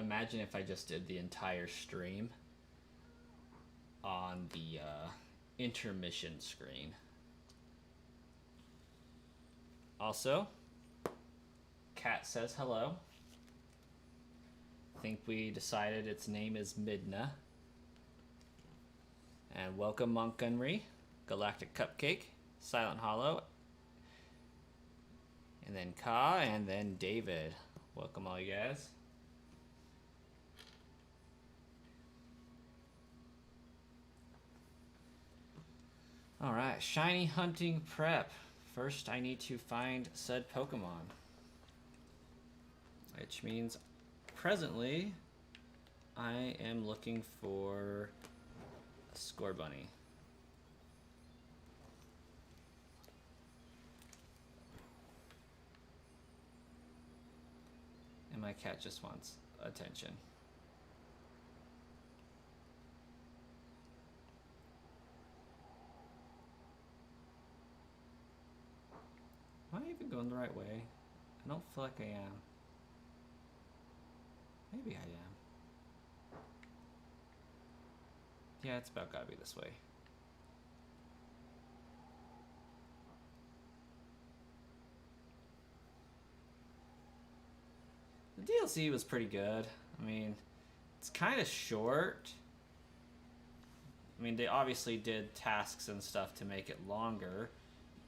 Imagine if I just did the entire stream on the intermission screen. Also, Cat says hello. I think we decided its name is Midna. And welcome Montgomery, Galactic Cupcake, Silent Hollow, and then Ka, and then David. Welcome all you guys. Alright, shiny hunting prep. First I need to find said Pokemon. Which means presently I am looking for a Scorbunny. And my cat just wants attention. Am I even going the right way? I don't feel like I am. Maybe I am. Yeah, it's about gotta be this way. The DLC was pretty good. I mean, it's kind of short. I mean, they obviously did tasks and stuff to make it longer.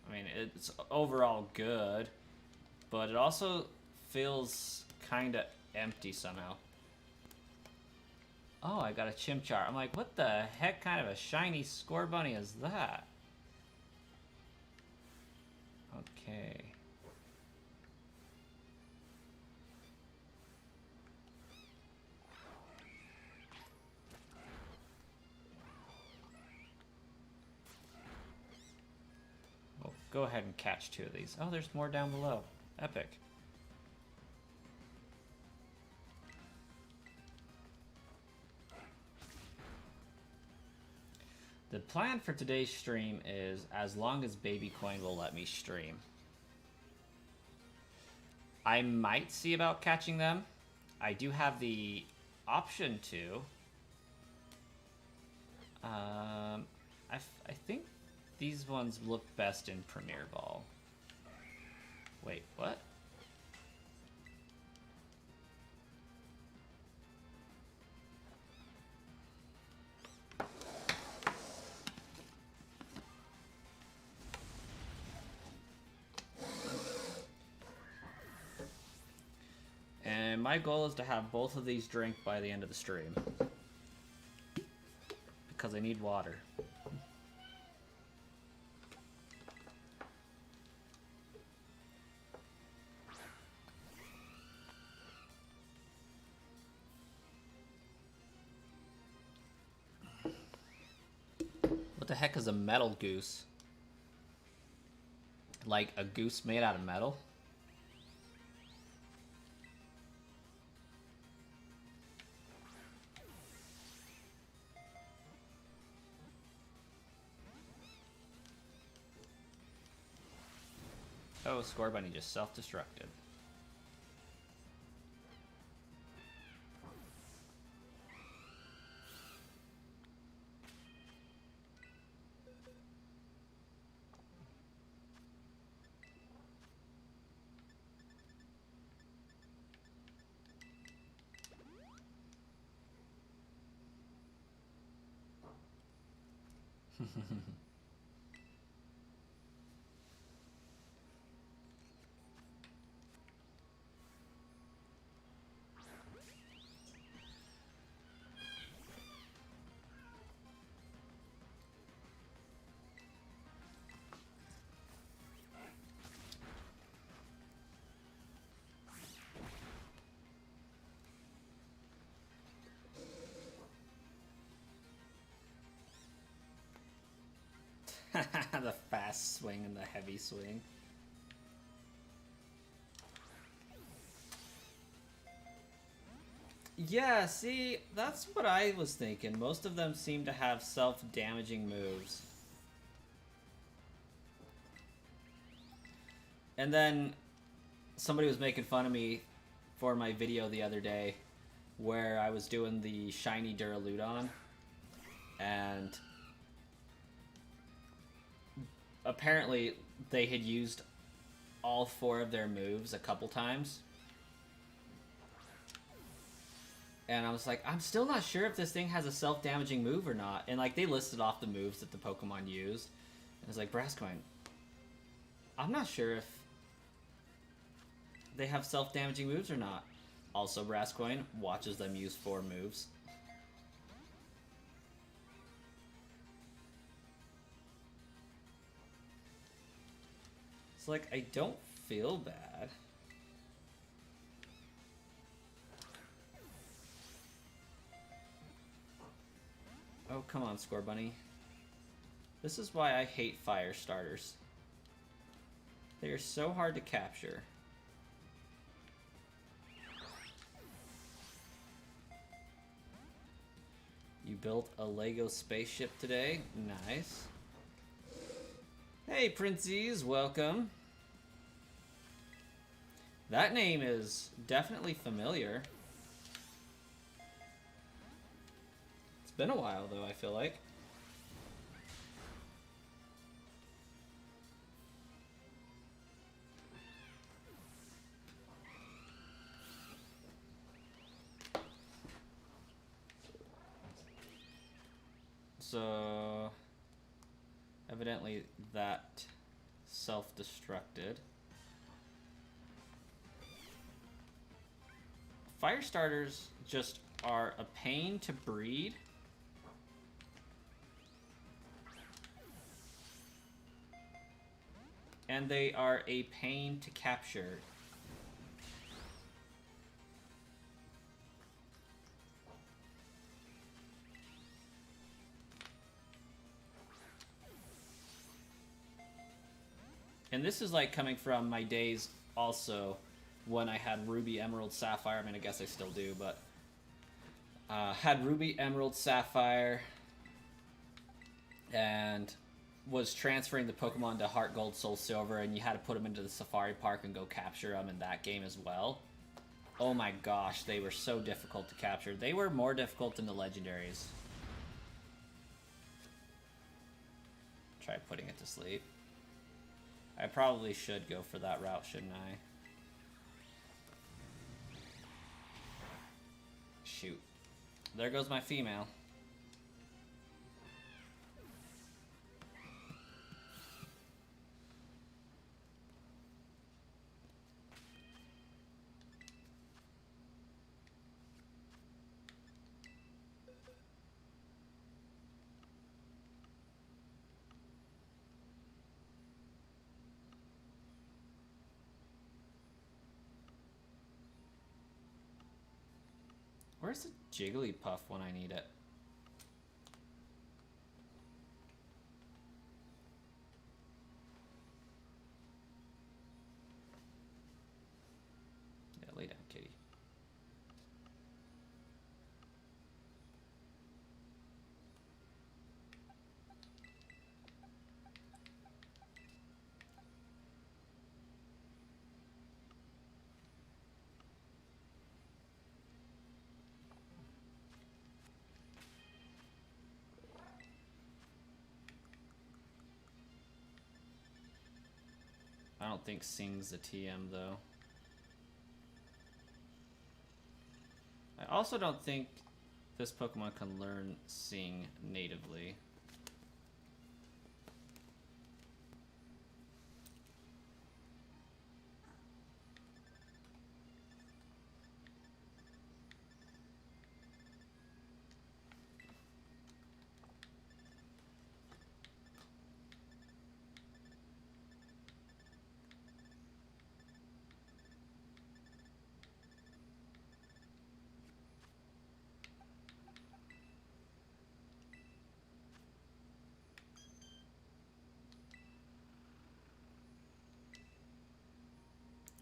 I mean, it's overall good, but it also feels kind of empty somehow. Oh, I got a Chimchar. I'm like, what the heck kind of a shiny Scorbunny is that? Okay. Well, go ahead and catch 2 of these. Oh, there's more down below. Epic. The plan for today's stream is as long as Baby Coin will let me stream. I might see about catching them. I do have the option to. I think these ones look best in Premier Ball. Wait, what? And my goal is to have both of these drink by the end of the stream. Because I need water. What the heck is a metal goose? Like a goose made out of metal? Oh, Scorbunny just self-destructed. The fast swing and the heavy swing. Yeah, see, that's what I was thinking. Most of them seem to have self-damaging moves. And then somebody was making fun of me for my video the other day where I was doing the shiny Duraludon, and apparently they had used all 4 of their moves a couple times. And I was like, I'm still not sure if this thing has a self-damaging move or not. And like they listed off the moves that the Pokemon used. And I was like, Brascoin, I'm not sure if they have self-damaging moves or not. Also, Brascoin watches them use 4 moves. It's like, I don't feel bad. Oh, come on, Scorbunny. This is why I hate fire starters. They are so hard to capture. You built a Lego spaceship today? Nice. Hey, Princes, welcome. That name is definitely familiar. It's been a while, though, I feel like. So, evidently that self-destructed. Fire starters just are a pain to breed. And they are a pain to capture. And this is like coming from my days also when I had Ruby, Emerald, Sapphire. I mean, I guess I still do, but had Ruby, Emerald, Sapphire, and was transferring the Pokemon to Heart Gold, Soul Silver, and you had to put them into the Safari Park and go capture them in that game as well. Oh my gosh, they were so difficult to capture. They were more difficult than the legendaries. Try putting it to sleep. I probably should go for that route, shouldn't I? Shoot. There goes my female. Where's the Jigglypuff when I need it? Yeah, lay down, kitty. I don't think Sing's a TM, though. I also don't think this Pokemon can learn Sing natively.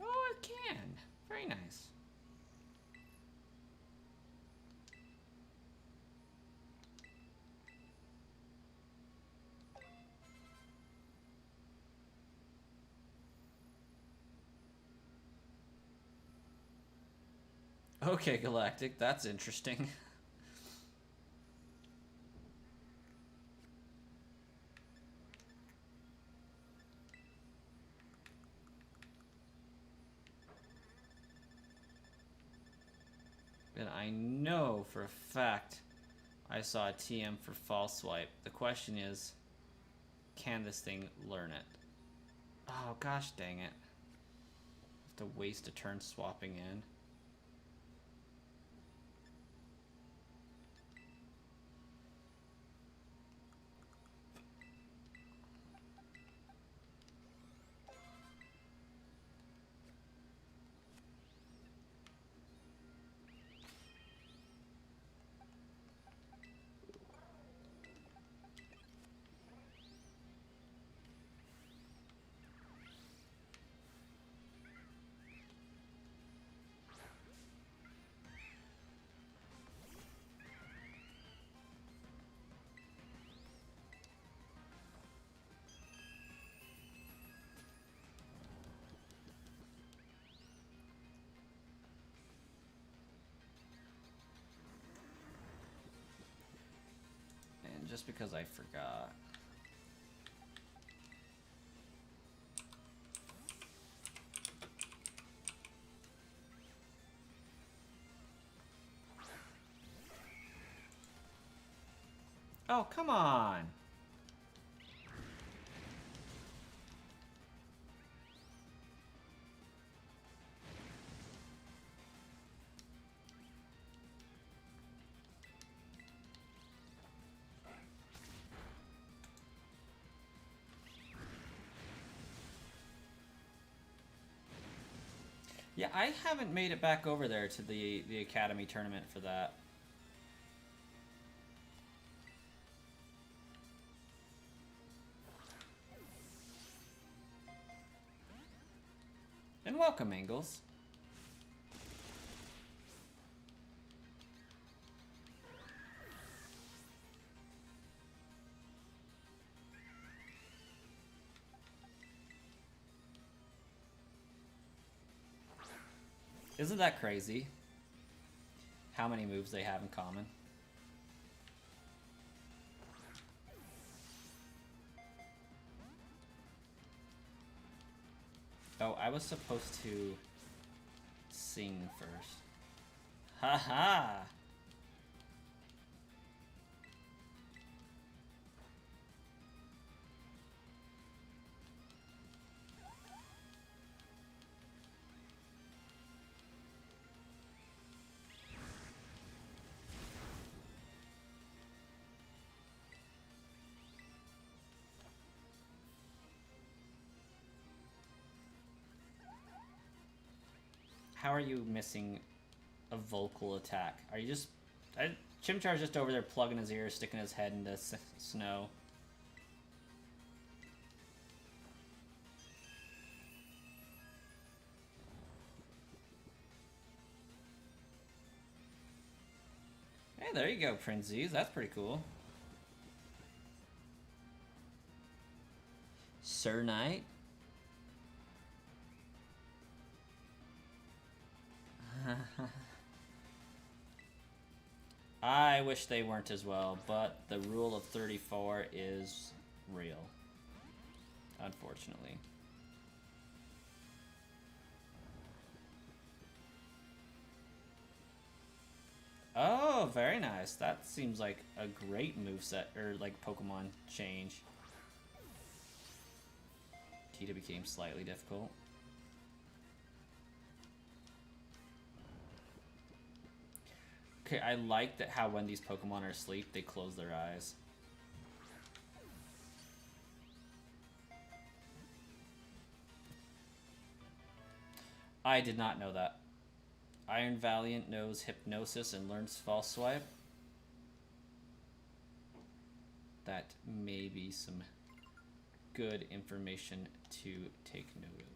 Oh, it can. Very nice. Okay, Galactic, that's interesting. And I know for a fact I saw a TM for false swipe. The question is, can this thing learn it? Oh, gosh dang it. I have to waste a turn swapping in. Just because I forgot. Oh, come on. Yeah, I haven't made it back over there to the Academy tournament for that. And welcome, Angles. Isn't that crazy? How many moves they have in common? Oh, I was supposed to sing first. Haha! How are you missing a vocal attack? Are you just... Chimchar's just over there plugging his ears, sticking his head into snow. Hey, there you go, Prinzies. That's pretty cool. Sir Knight? I wish they weren't as well, but the rule of 34 is real. Unfortunately. Oh, very nice. That seems like a great moveset, or like Pokemon change. Tita became slightly difficult. Okay, I like that how when these Pokemon are asleep, they close their eyes. I did not know that. Iron Valiant knows Hypnosis and learns False Swipe. That may be some good information to take note of.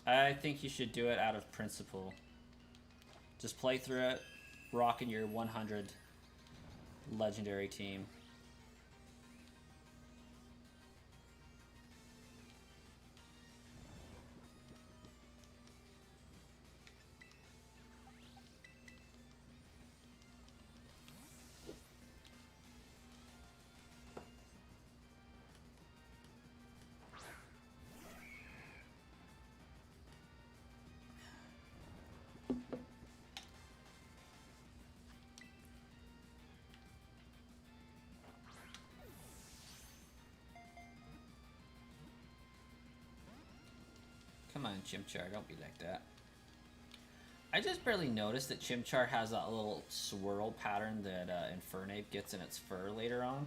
I think you should do it out of principle. Just play through it, rocking your 100 legendary team. Come on, Chimchar, don't be like that. I just barely noticed that Chimchar has that little swirl pattern that Infernape gets in its fur later on.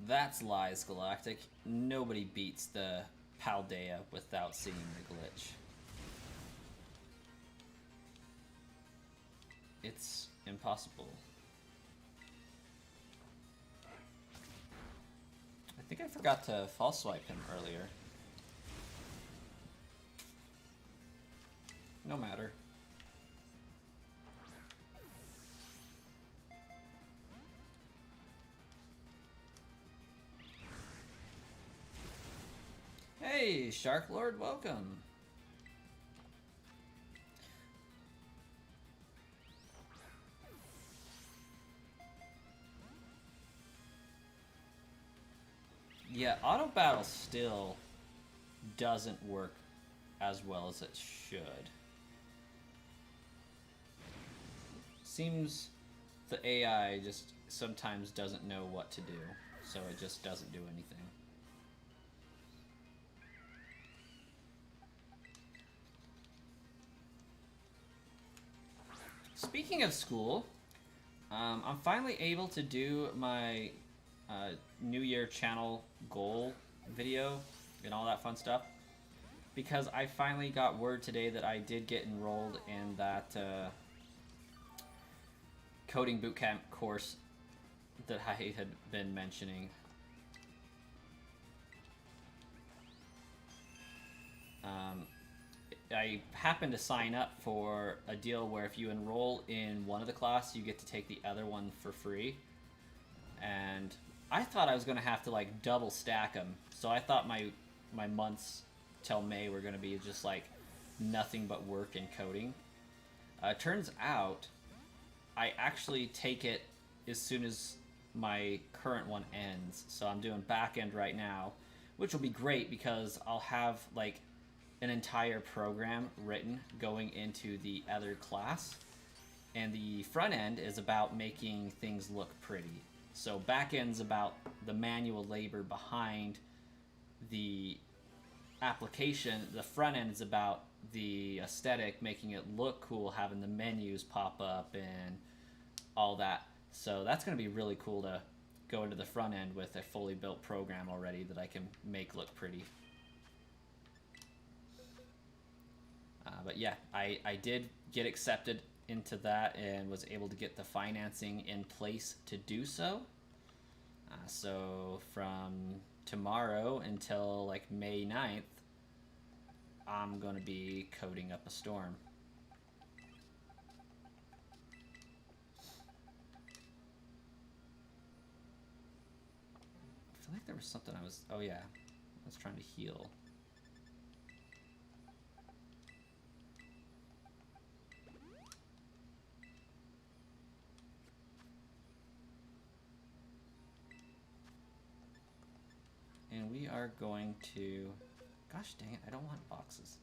That's lies, Galactic. Nobody beats the Paldea without seeing the glitch. It's impossible. I think I forgot to false swipe him earlier. No matter. Hey, Shark Lord, welcome. Yeah, auto battle still doesn't work as well as it should. Seems the AI just sometimes doesn't know what to do, so it just doesn't do anything. Speaking of school, I'm finally able to do my New Year channel goal video and all that fun stuff, because I finally got word today that I did get enrolled in that coding bootcamp course that I had been mentioning. I happened to sign up for a deal where if you enroll in one of the classes, you get to take the other one for free. And I thought I was going to have to like double stack them. So I thought my months till May were going to be just like nothing but work and coding. Turns out I actually take it as soon as my current one ends. So I'm doing back end right now, which will be great because I'll have like an entire program written going into the other class, and the front end is about making things look pretty. So back end's about the manual labor behind the application. The front end is about the aesthetic, making it look cool, having the menus pop up and all that. So that's going to be really cool to go into the front end with a fully built program already that I can make look pretty. But yeah, I did get accepted into that and was able to get the financing in place to do so. So from tomorrow until like May 9th, I'm going to be coding up a storm. I feel like there was something I was... Oh yeah, I was trying to heal. And we are going to... Gosh dang it, I don't want boxes.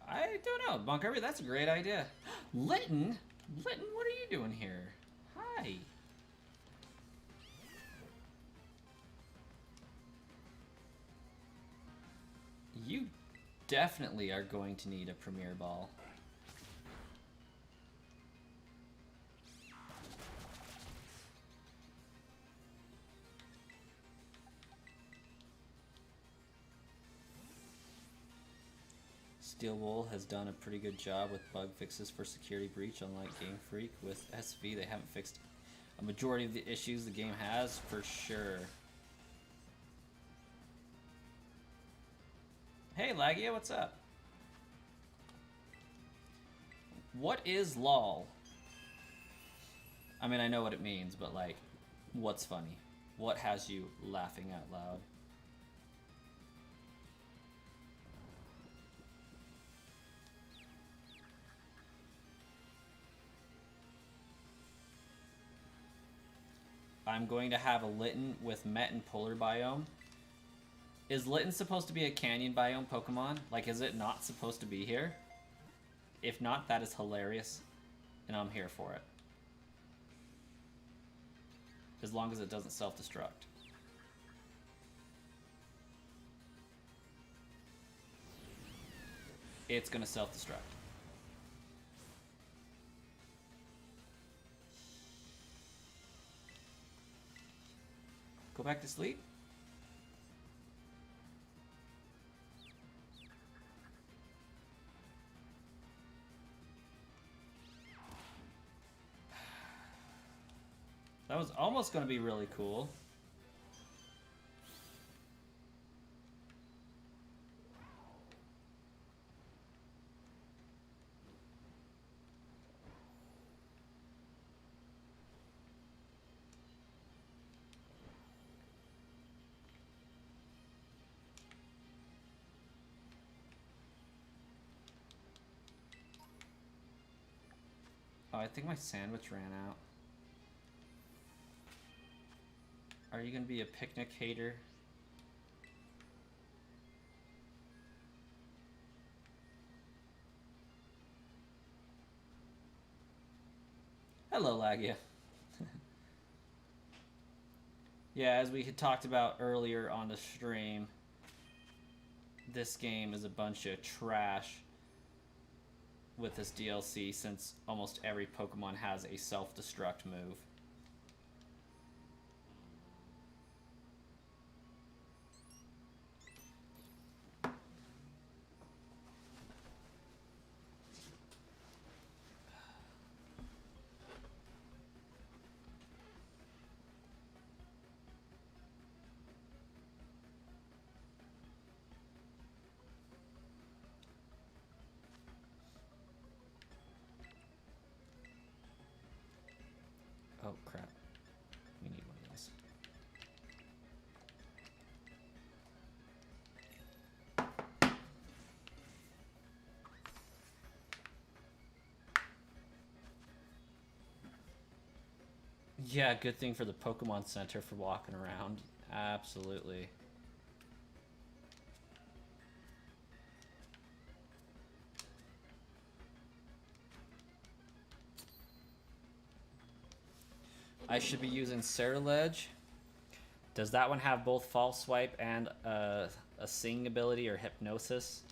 I don't know, Montgomery, that's a great idea. Litton? Litton, what are you doing here? Hi. You definitely are going to need a Premier Ball. Steel Wool has done a pretty good job with bug fixes for Security Breach, unlike Game Freak. With SV, they haven't fixed a majority of the issues the game has, for sure. Hey, Lagia, what's up? What is LOL? I mean, I know what it means, but like, what's funny? What has you laughing out loud? I'm going to have a Litten with Met and Polar Biome. Is Litten supposed to be a canyon biome Pokemon? Like, is it not supposed to be here? If not, that is hilarious, and I'm here for it. As long as it doesn't self-destruct. It's gonna self-destruct. Go back to sleep? That was almost going to be really cool. Oh, I think my sandwich ran out. Are you gonna be a picnic hater? Hello, Lagia. Yeah, as we had talked about earlier on the stream, this game is a bunch of trash with this DLC since almost every Pokemon has a self-destruct move. Oh crap. We need one of those. Yeah, good thing for the Pokemon Center for walking around. Absolutely. I should be using Scarlet. Does that one have both False Swipe and a Sing ability or Hypnosis?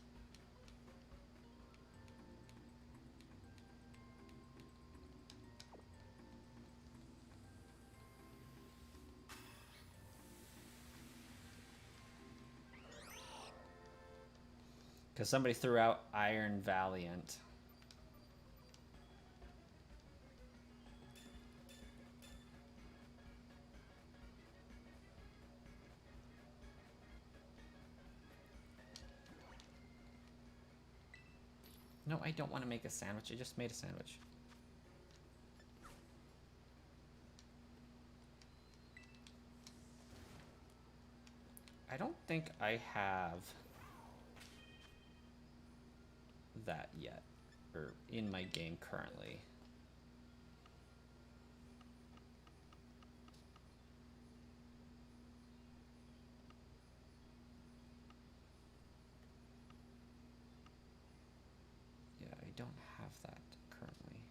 Because somebody threw out Iron Valiant. No, I don't want to make a sandwich. I just made a sandwich. I don't think I have that yet, or in my game currently. Yeah, I don't have that currently.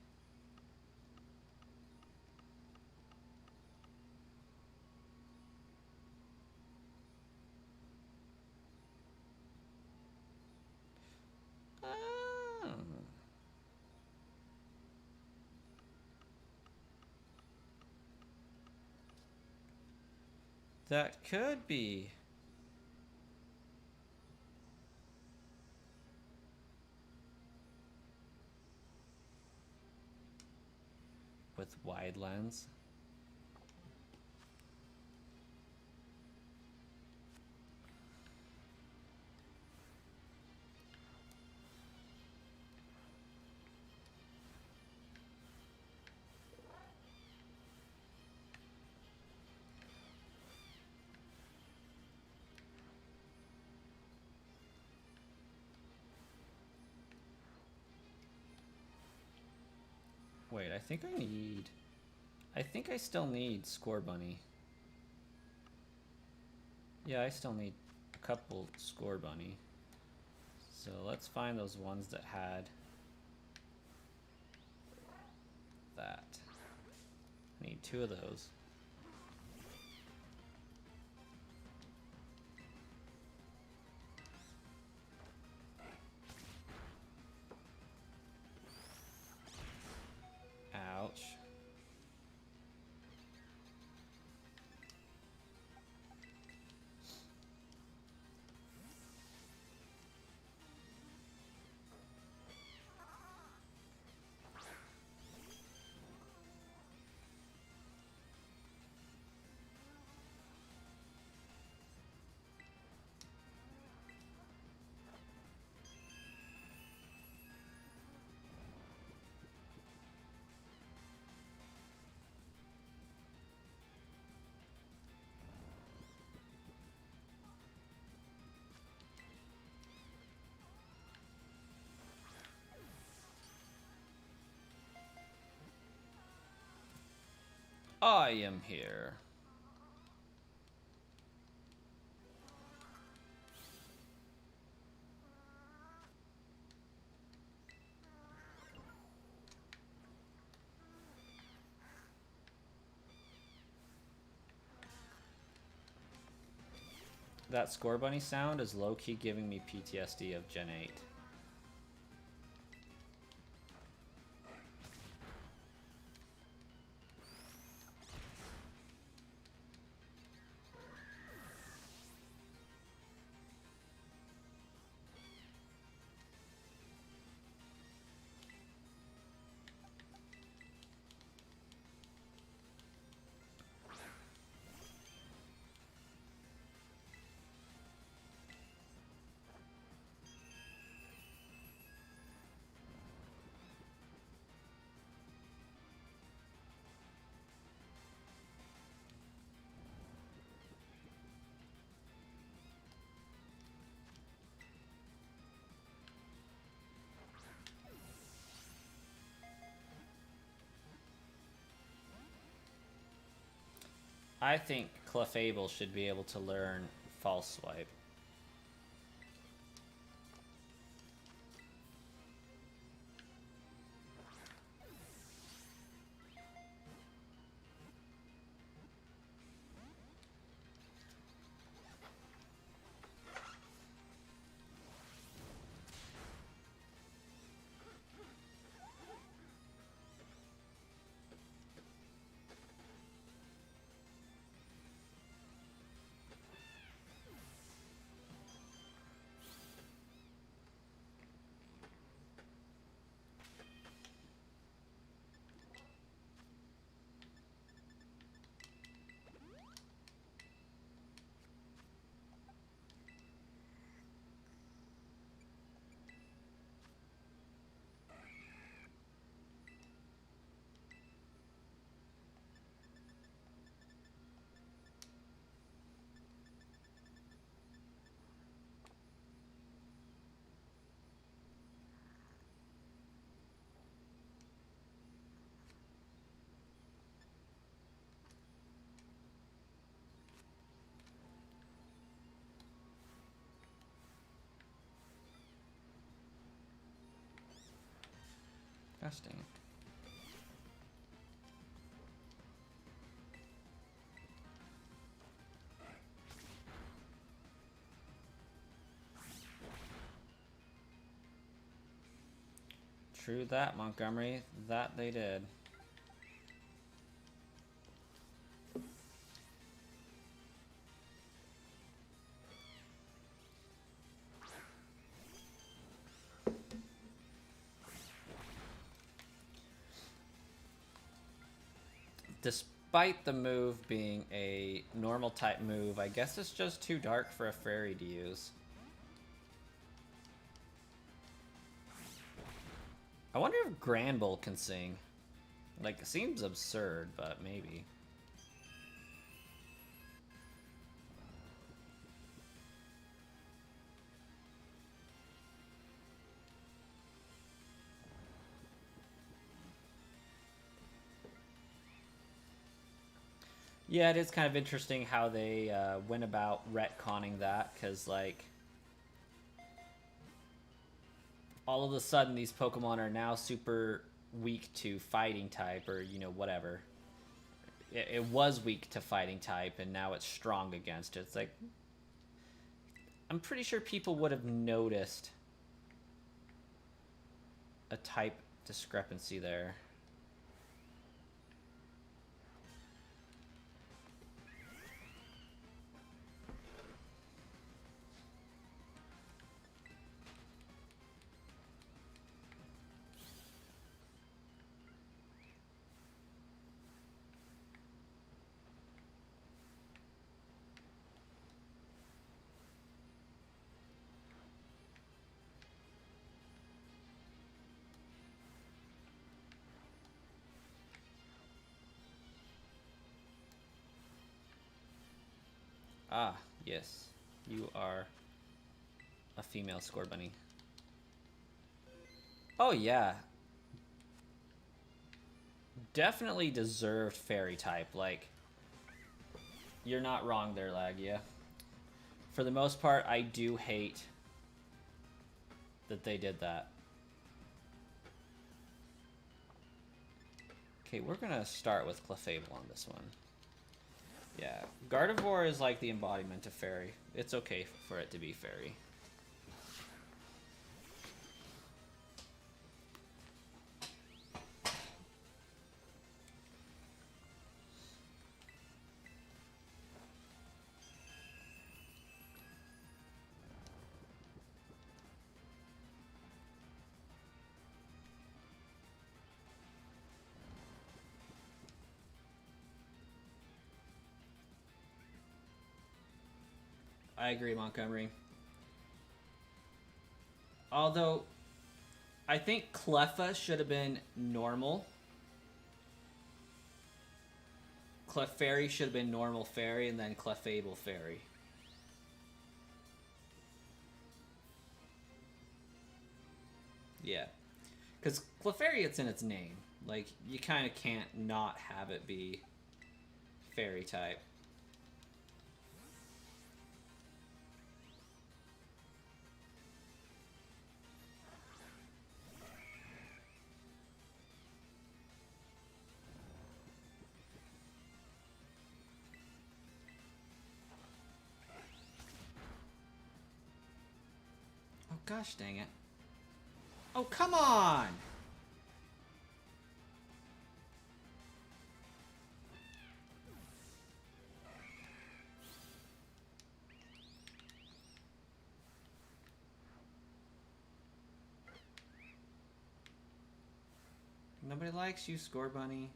That could be. with wide lens. Wait, I think I still need Score Bunny. Yeah, I still need a couple Score Bunny. So let's find those ones that had that. I need 2 of those. Ouch. I am here. That Score Bunny sound is low-key giving me PTSD of Gen 8. I think Clefable should be able to learn False Swipe. Gosh dang it. True that, Montgomery. That they did. Despite the move being a normal type move, I guess it's just too dark for a fairy to use. I wonder if Granbull can sing. Like, it seems absurd, but maybe. Yeah, it is kind of interesting how they went about retconning that, because, like, all of a sudden these Pokemon are now super weak to fighting type, or, you know, whatever. It was weak to fighting type, and now it's strong against it. It's like, I'm pretty sure people would have noticed a type discrepancy there. Ah, yes. You are a female Scorbunny. Oh, yeah. Definitely deserved fairy type. Like, you're not wrong there, Lagia. For the most part, I do hate that they did that. Okay, we're gonna start with Clefable on this one. Yeah, Gardevoir is like the embodiment of fairy. It's okay for it to be fairy. I agree, Montgomery. Although, I think Cleffa should have been normal. Clefairy should have been normal fairy, and then Clefable fairy. Yeah. Because Clefairy, it's in its name. Like, you kind of can't not have it be fairy type. Oh, gosh dang it. Oh, come on! Nobody likes you, Scorbunny.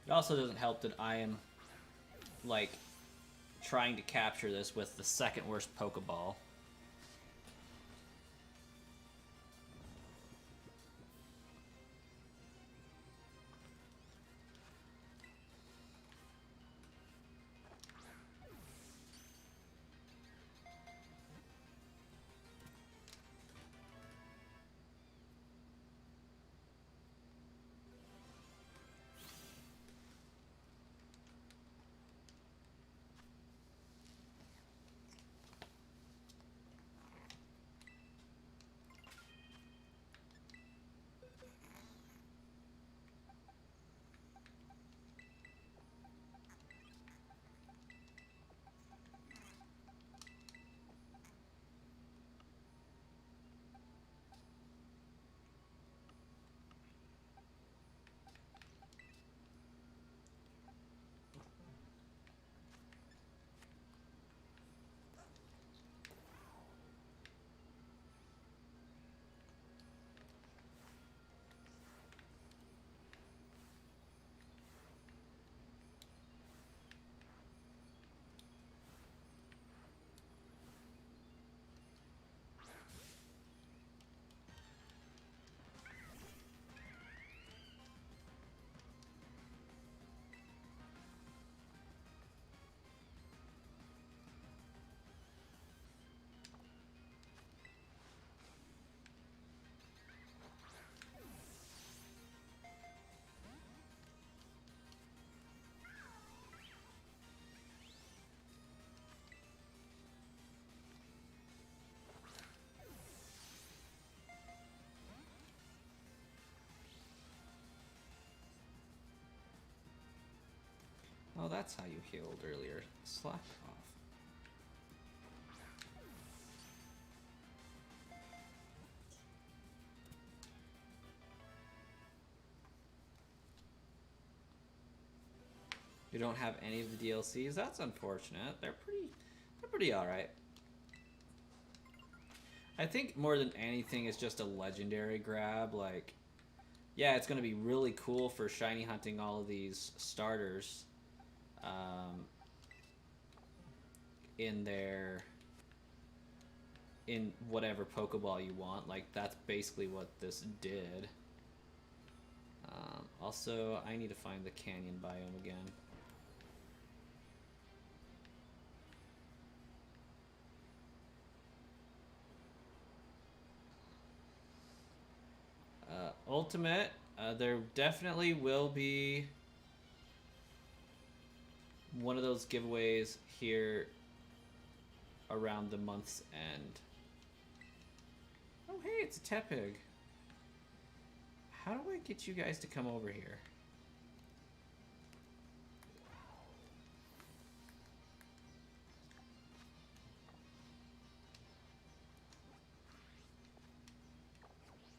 It also doesn't help that I am, like, trying to capture this with the second worst Pokeball. that's how you healed earlier. Slack off. You don't have any of the DLCs? That's unfortunate. They're pretty alright. I think more than anything it's just a legendary grab. Like, yeah, it's gonna be really cool for shiny hunting all of these starters in whatever Pokeball you want. Like, that's basically what this did. Also, I need to find the canyon biome again. Ultimate, there definitely will be one of those giveaways here around the month's end. Oh, hey, it's a Tepig. How do I get you guys to come over here?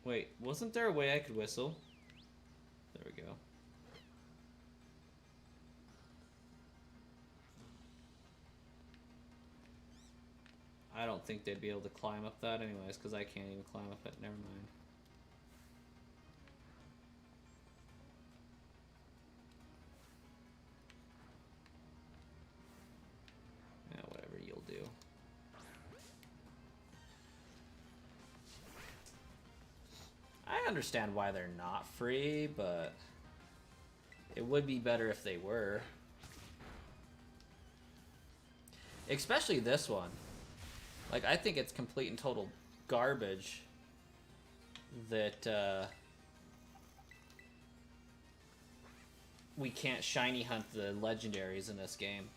Wait, wasn't there a way I could whistle? There we go. I don't think they'd be able to climb up that anyways, because I can't even climb up it. Never mind. Yeah, whatever you'll do. I understand why they're not free, but it would be better if they were. Especially this one. Like, I think it's complete and total garbage that we can't shiny hunt the legendaries in this game.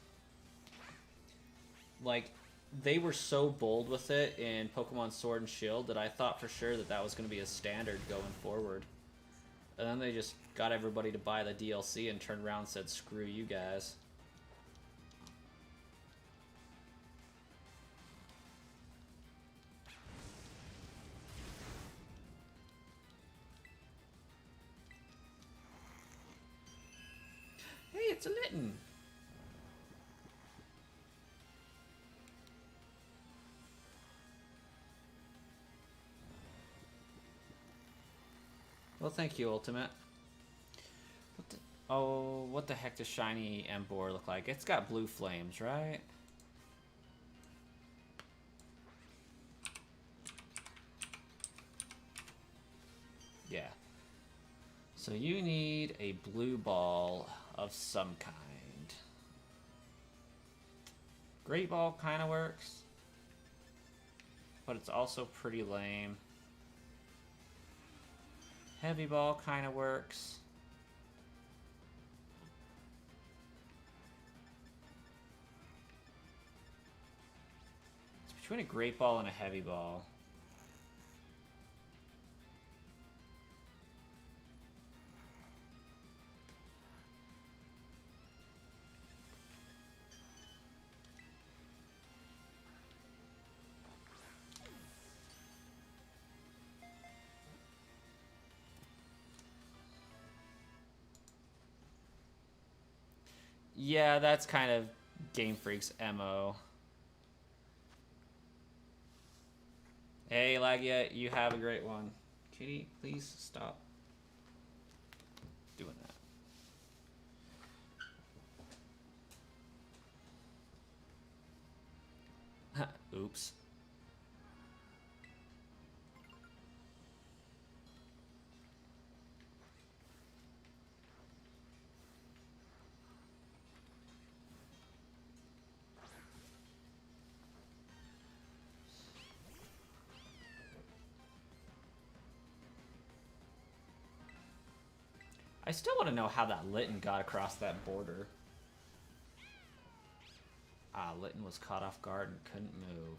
Like, they were so bold with it in Pokemon Sword and Shield that I thought for sure that that was going to be a standard going forward. And then they just got everybody to buy the DLC and turned around and said, screw you guys. Hey, it's a Litten. Well, thank you, Ultimate. What the heck does shiny Emboar look like? It's got blue flames, right? Yeah. So you need a blue ball of some kind. Great Ball kind of works, but it's also pretty lame. Heavy Ball kind of works. It's between a Great Ball and a Heavy Ball. Yeah, that's kind of Game Freak's MO. Hey, Lagia, you have a great one. Kitty, please stop doing that. Oops. I still want to know how that Litten got across that border. Ah, Litten was caught off guard and couldn't move.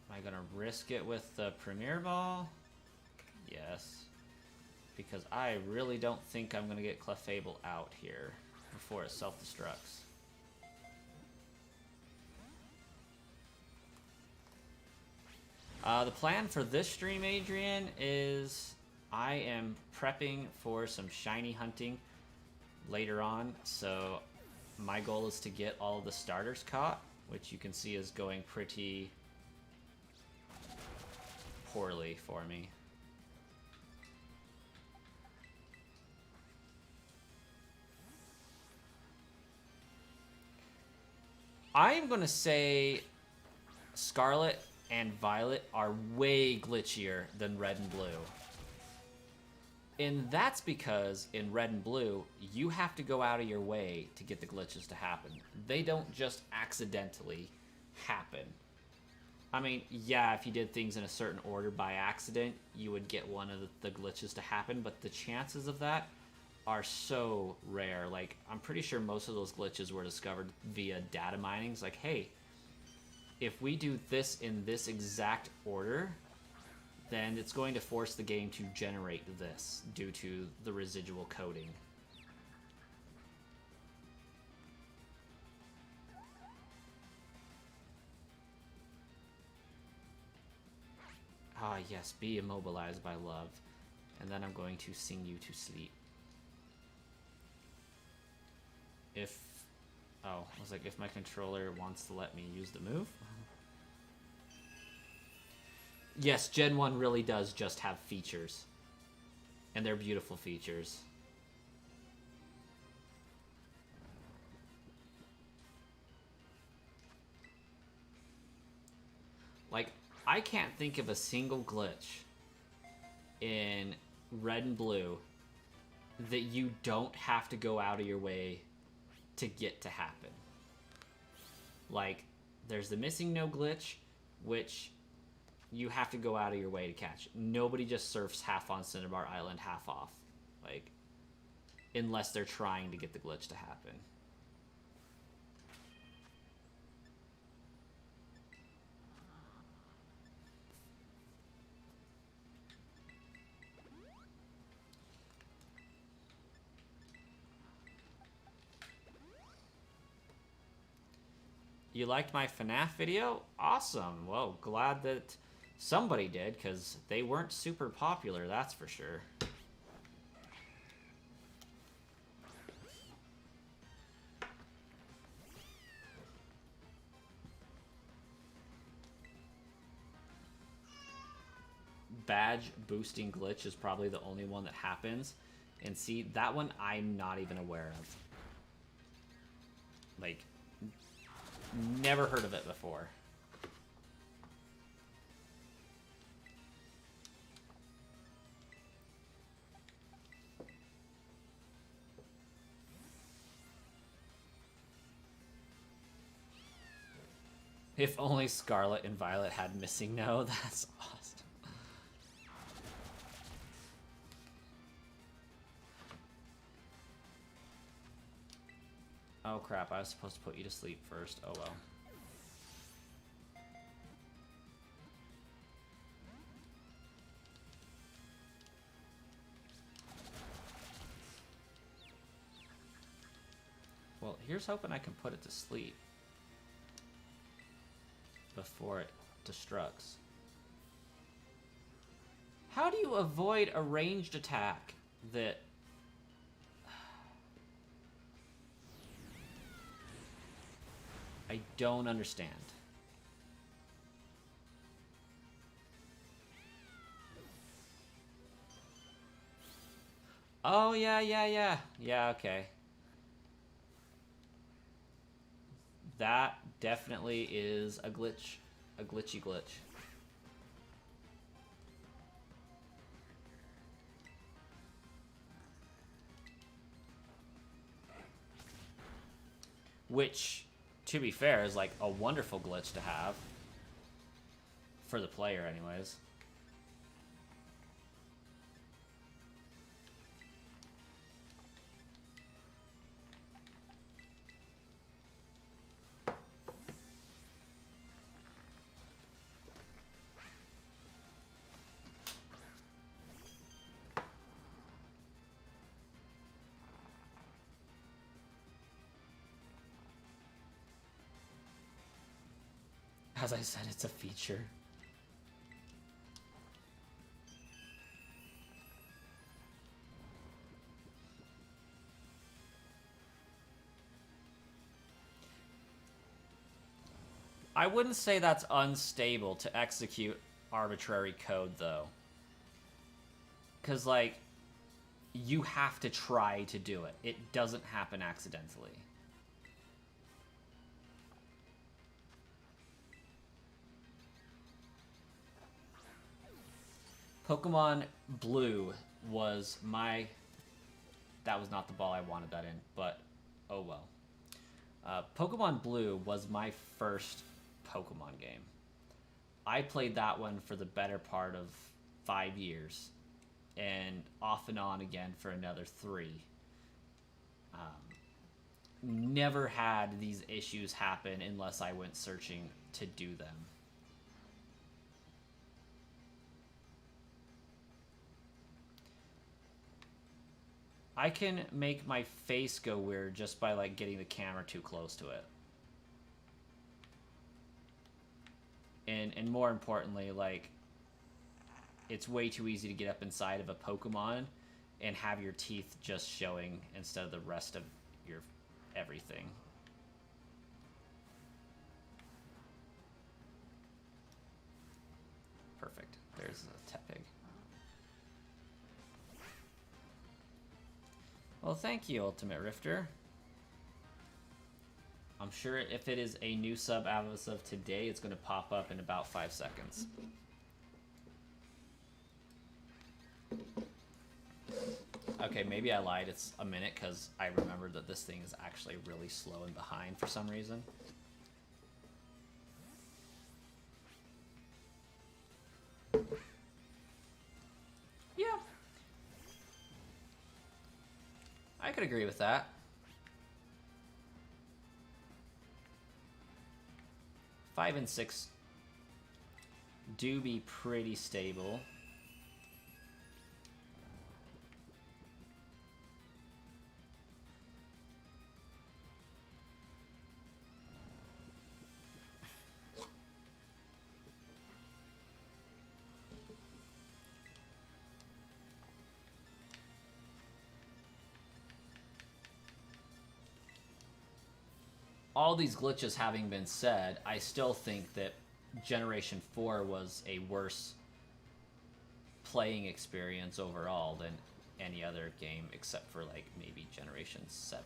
Am I going to risk it with the Premier Ball? Yes. Because I really don't think I'm going to get Clefable out here. before it self-destructs. The plan for this stream, Adrian, is I am prepping for some shiny hunting later on. So my goal is to get all of the starters caught, which you can see is going pretty poorly for me. I am going to say Scarlet and Violet are way glitchier than Red and Blue. And that's because in Red and Blue, you have to go out of your way to get the glitches to happen. They don't just accidentally happen. I mean, yeah, if you did things in a certain order by accident, you would get one of the glitches to happen, but the chances of that are so rare. Like, I'm pretty sure most of those glitches were discovered via data mining. It's like, hey, if we do this in this exact order, then it's going to force the game to generate this due to the residual coding. Ah, yes, be immobilized by love. And then I'm going to sing you to sleep. If... Oh, I was like, if my controller wants to let me use the move? Yes, Gen 1 really does just have features. And they're beautiful features. Like, I can't think of a single glitch in Red and Blue that you don't have to go out of your way to get to happen. Like, there's the missing no glitch, which you have to go out of your way to catch. Nobody just surfs half on Cinnabar Island, half off. Like, unless they're trying to get the glitch to happen. You liked my FNAF video? Awesome. Well, glad that somebody did, because they weren't super popular, that's for sure. Badge boosting glitch is probably the only one that happens. And see, that one I'm not even aware of. Like, never heard of it before. If only Scarlet and Violet had missing no, that's awesome. Oh crap, I was supposed to put you to sleep first. Oh well. Well, here's hoping I can put it to sleep before it destructs. How do you avoid a ranged attack that... I don't understand. Oh, yeah. Yeah, okay. That definitely is a glitch. A glitchy glitch. Which, to be fair, is like a wonderful glitch to have. For the player, anyways. As I said, it's a feature. I wouldn't say that's unstable to execute arbitrary code, though. Because, like, you have to try to do it. It doesn't happen accidentally. Pokemon Blue was my... That was not the ball I wanted that in, but oh well. Pokemon Blue was my first Pokemon game. I played that one for the better part of 5 years, and off and on again for another 3. Never had these issues happen unless I went searching to do them. I can make my face go weird just by, like, getting the camera too close to it. And more importantly, like, it's way too easy to get up inside of a Pokemon and have your teeth just showing instead of the rest of your everything. Perfect. There's a Tepig. Well, thank you, Ultimate Rifter. I'm sure if it is a new sub as of today, it's going to pop up in about 5 seconds. Okay, maybe I lied. It's a minute because I remembered that this thing is actually really slow and behind for some reason. Yeah. I could agree with that. 5 and 6 do be pretty stable. All these glitches having been said, I still think that Generation 4 was a worse playing experience overall than any other game except for, like, maybe Generation 7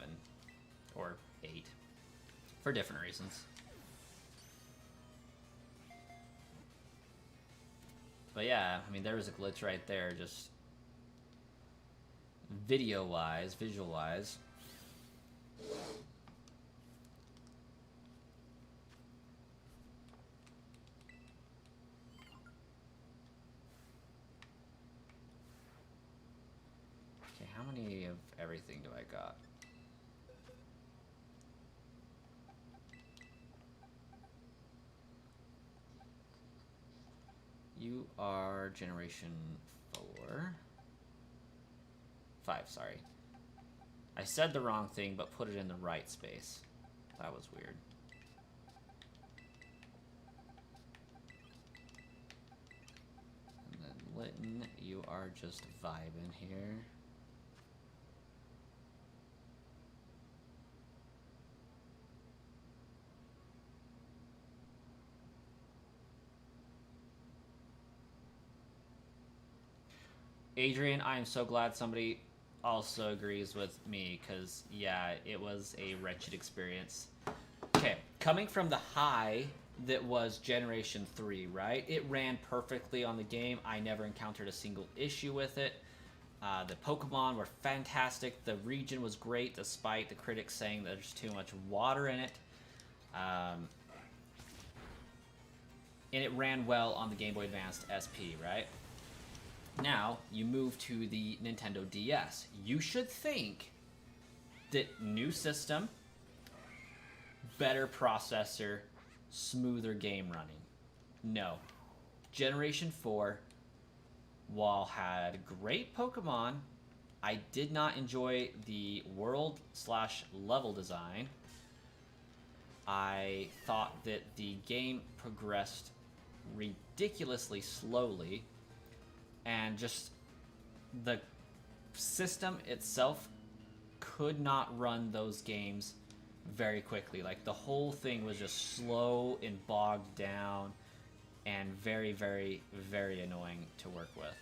or 8 for different reasons. But yeah, I mean, there was a glitch right there, just video-wise, visual-wise. How many of everything do I got? You are Generation 4. 5, sorry. I said the wrong thing, but put it in the right space. That was weird. And then Litton, you are just vibing here. Adrian, I am so glad somebody also agrees with me, because, yeah, it was a wretched experience. Okay, coming from the high that was Generation 3, right? It ran perfectly on the game. I never encountered a single issue with it. The Pokemon were fantastic. The region was great, despite the critics saying that there's too much water in it. And it ran well on the Game Boy Advance SP, right? Now, you move to the Nintendo DS. You should think that new system, better processor, smoother game running. No. Generation 4, while had great Pokemon, I did not enjoy the world/level design. I thought that the game progressed ridiculously slowly, and just the system itself could not run those games very quickly. Like, the whole thing was just slow and bogged down and very, very, very annoying to work with.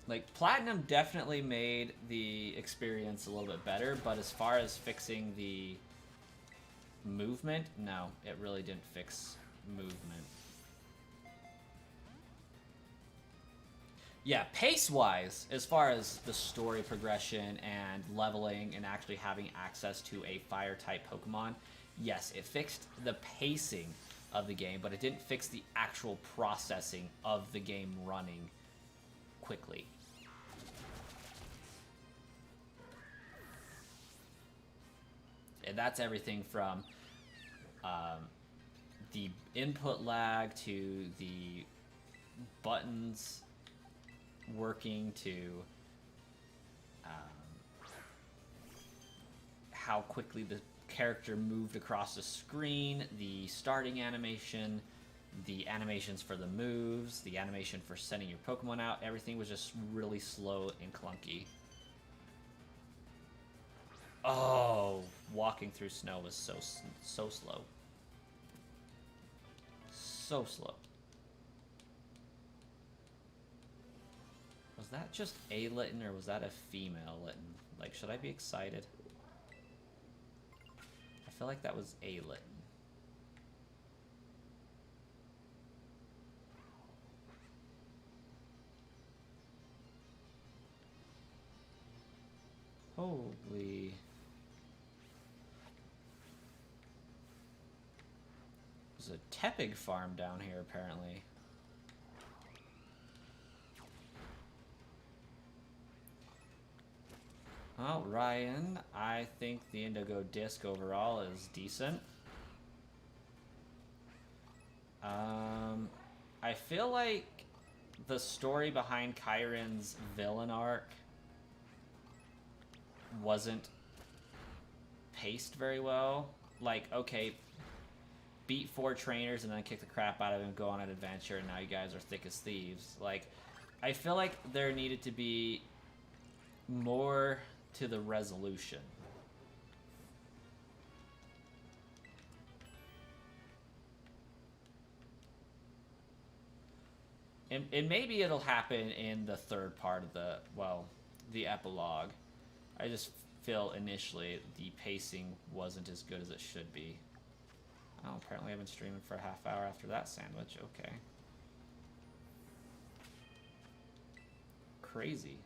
Like, Platinum definitely made the experience a little bit better, but as far as fixing the movement, no, it really didn't fix movement. Yeah, pace-wise, as far as the story progression and leveling and actually having access to a fire-type Pokemon, yes, it fixed the pacing of the game, but it didn't fix the actual processing of the game running quickly. And that's everything from the input lag to the buttons working to how quickly the character moved across the screen, the starting animation, the animations for the moves, the animation for sending your Pokemon out. Everything was just really slow and clunky. Oh, walking through snow was so slow. So slow. Was that just a Litten or was that a female Litten? Like, should I be excited? I feel like that was a Litten. Holy... There's a Tepig farm down here, apparently. Well, Ryan, I think the Indigo disc overall is decent. I feel like the story behind Kyron's villain arc wasn't paced very well. Like, okay, beat 4 trainers and then kick the crap out of him, go on an adventure, and now you guys are thick as thieves. Like, I feel like there needed to be more to the resolution. And maybe it'll happen in the third part of the, well, the epilogue. I just feel initially the pacing wasn't as good as it should be. Oh, apparently I've been streaming for a half hour after that sandwich. Okay. Crazy.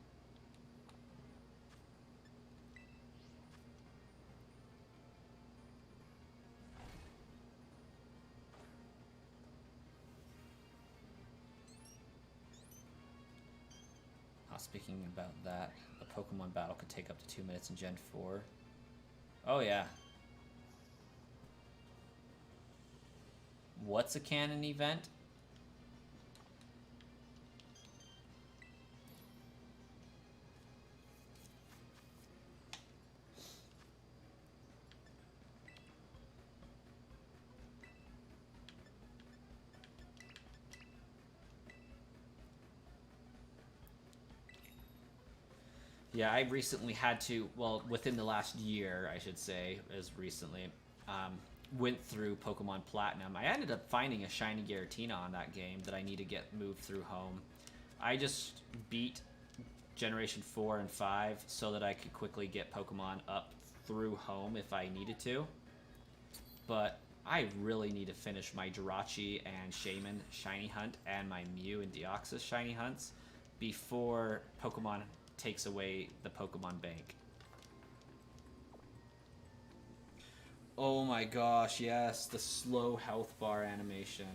Speaking about that, a Pokemon battle could take up to 2 minutes in Gen 4. Oh yeah. What's a canon event? Yeah, I recently had to, well, within the last year, I should say, as recently, went through Pokemon Platinum. I ended up finding a shiny Giratina on that game that I need to get moved through home. I just beat Generation 4 and 5 so that I could quickly get Pokemon up through home if I needed to. But I really need to finish my Jirachi and Shaman shiny hunt and my Mew and Deoxys shiny hunts before Pokemon takes away the Pokemon Bank. Oh my gosh, yes, the slow health bar animation.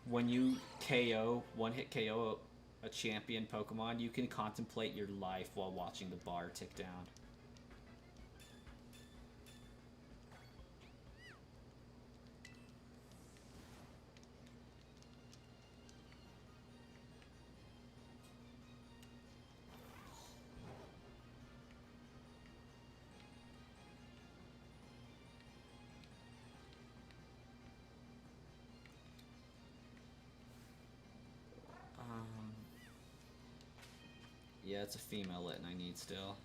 When you KO, one-hit KO a champion Pokemon, you can contemplate your life while watching the bar tick down. Yeah, it's a female Litten I need still.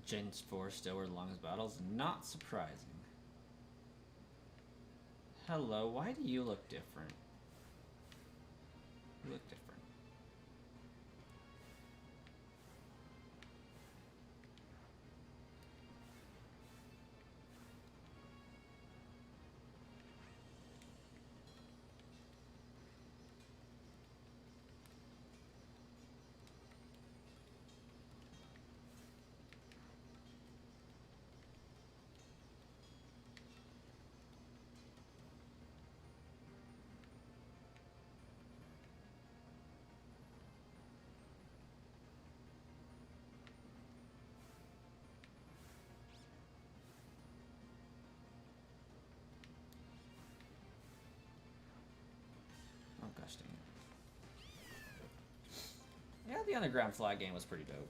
Gen 4 still were the longest battles. Not surprising. Hello, why do you look different? You look different. Oh gosh dang it. Yeah, the underground flag game was pretty dope.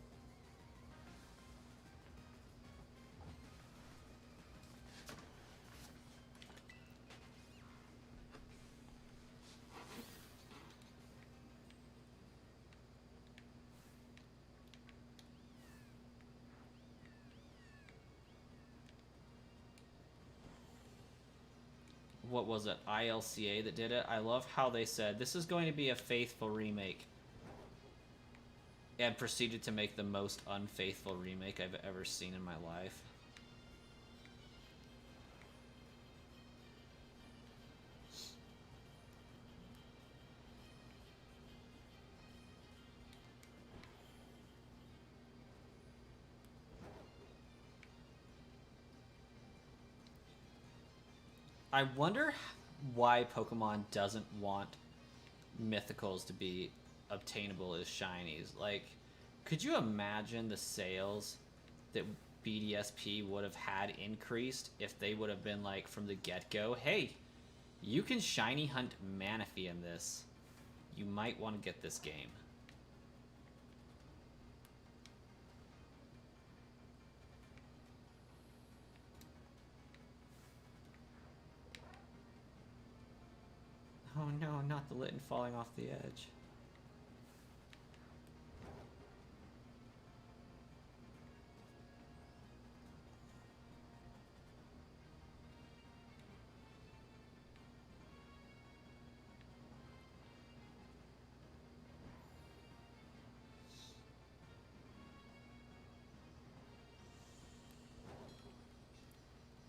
What was it? ILCA that did it? I love how they said, this is going to be a faithful remake. And proceeded to make the most unfaithful remake I've ever seen in my life. I wonder why Pokemon doesn't want mythicals to be obtainable as shinies. Like, could you imagine the sales that BDSP would have had increased if they would have been like from the get-go, hey, you can shiny hunt Manaphy in this. You might want to get this game. Oh no, not the Litten falling off the edge.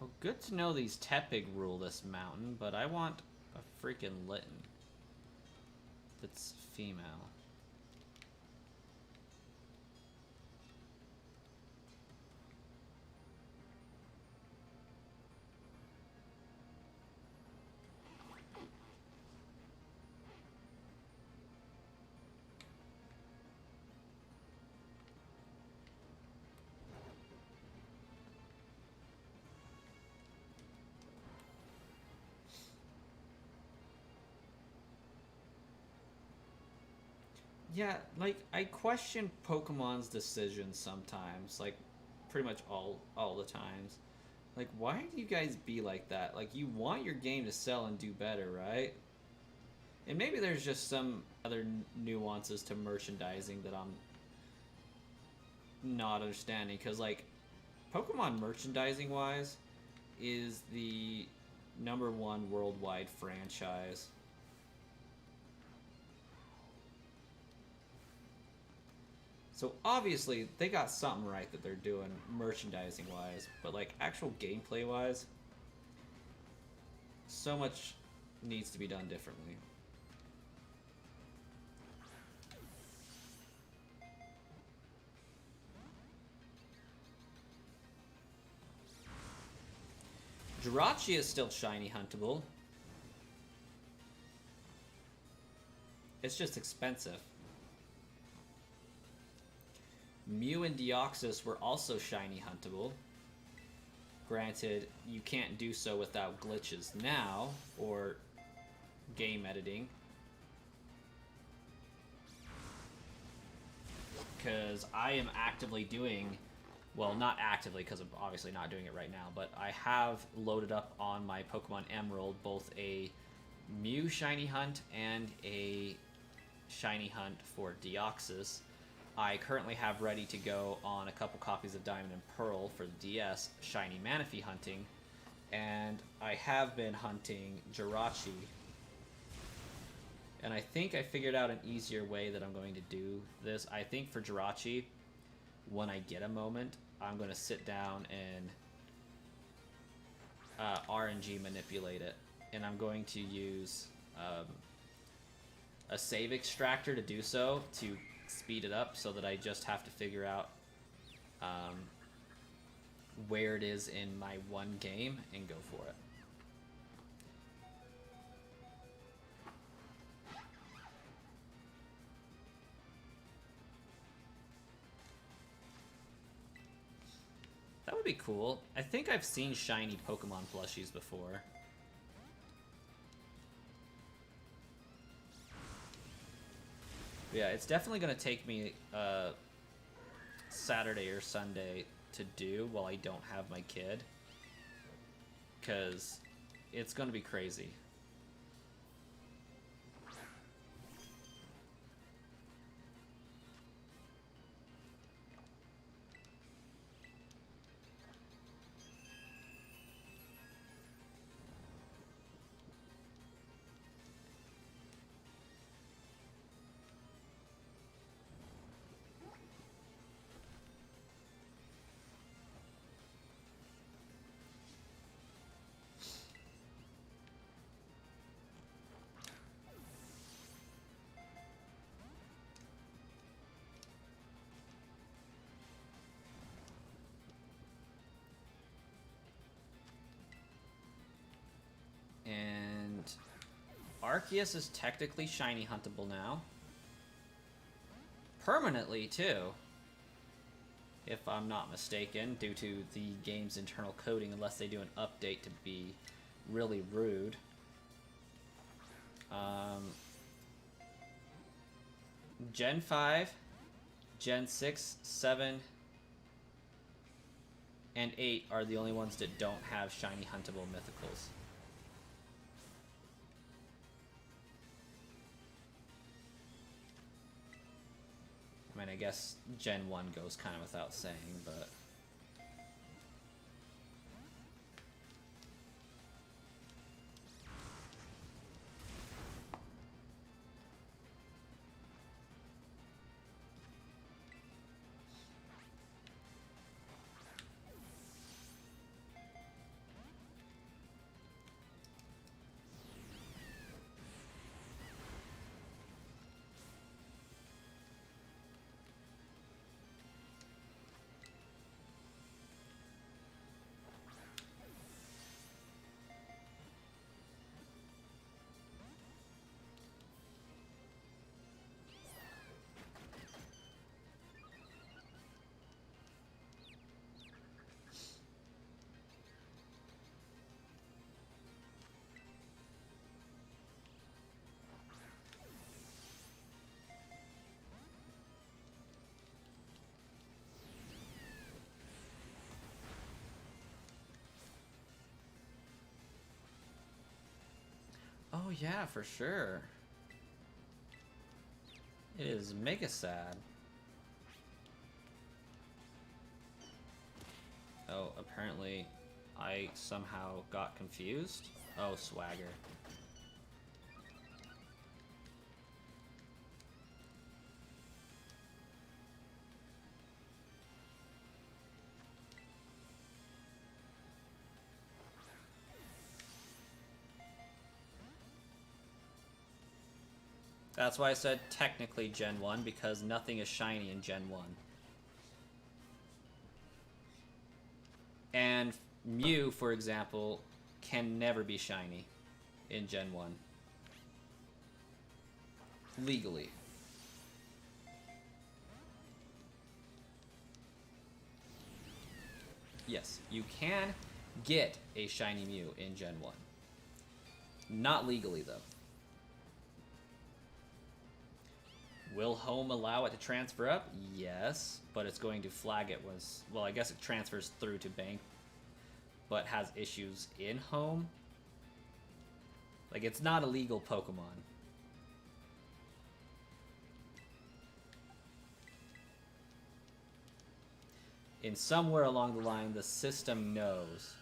Well, good to know these Tepig rule this mountain, but I want a freaking Litten that's female. Yeah, like, I question Pokemon's decisions sometimes, like, pretty much all the times. Like, why do you guys be like that? Like, you want your game to sell and do better, right? And maybe there's just some other nuances to merchandising that I'm not understanding, because, like, Pokemon merchandising-wise is the #1 worldwide franchise. So obviously they got something right that they're doing merchandising wise, but like actual gameplay wise, so much needs to be done differently. Jirachi is still shiny huntable. It's just expensive. Mew and Deoxys were also shiny huntable. Granted, you can't do so without glitches now, or game editing. Because I am actively doing, well, not actively because I'm obviously not doing it right now, but I have loaded up on my Pokemon Emerald both a Mew shiny hunt and a shiny hunt for Deoxys. I currently have ready to go on a couple copies of Diamond and Pearl for the DS shiny Manaphy hunting, and I have been hunting Jirachi. And I think I figured out an easier way that I'm going to do this. I think for Jirachi, when I get a moment, I'm going to sit down and RNG manipulate it. And I'm going to use a save extractor to do so, to speed it up, so that I just have to figure out where it is in my one game and go for it. That would be cool. I think I've seen shiny Pokemon plushies before. Yeah, it's definitely going to take me Saturday or Sunday to do while I don't have my kid. Because it's going to be crazy. And Arceus is technically shiny huntable now. Permanently, too. If I'm not mistaken, due to the game's internal coding, unless they do an update to be really rude. Gen 5, Gen 6, 7, and 8 are the only ones that don't have shiny huntable mythicals. I mean, I guess Gen 1 goes kind of without saying, but... Oh yeah, for sure. It is mega sad. Oh, apparently I somehow got confused. Oh, swagger. That's why I said technically Gen 1, because nothing is shiny in Gen 1. And Mew, for example, can never be shiny in Gen 1. Legally. Yes, you can get a shiny Mew in Gen 1. Not legally, though. Will home allow it to transfer up? Yes, but it's going to flag it was... Well, I guess it transfers through to bank, but has issues in home. Like, it's not a legal Pokemon. In somewhere along the line, the system knows.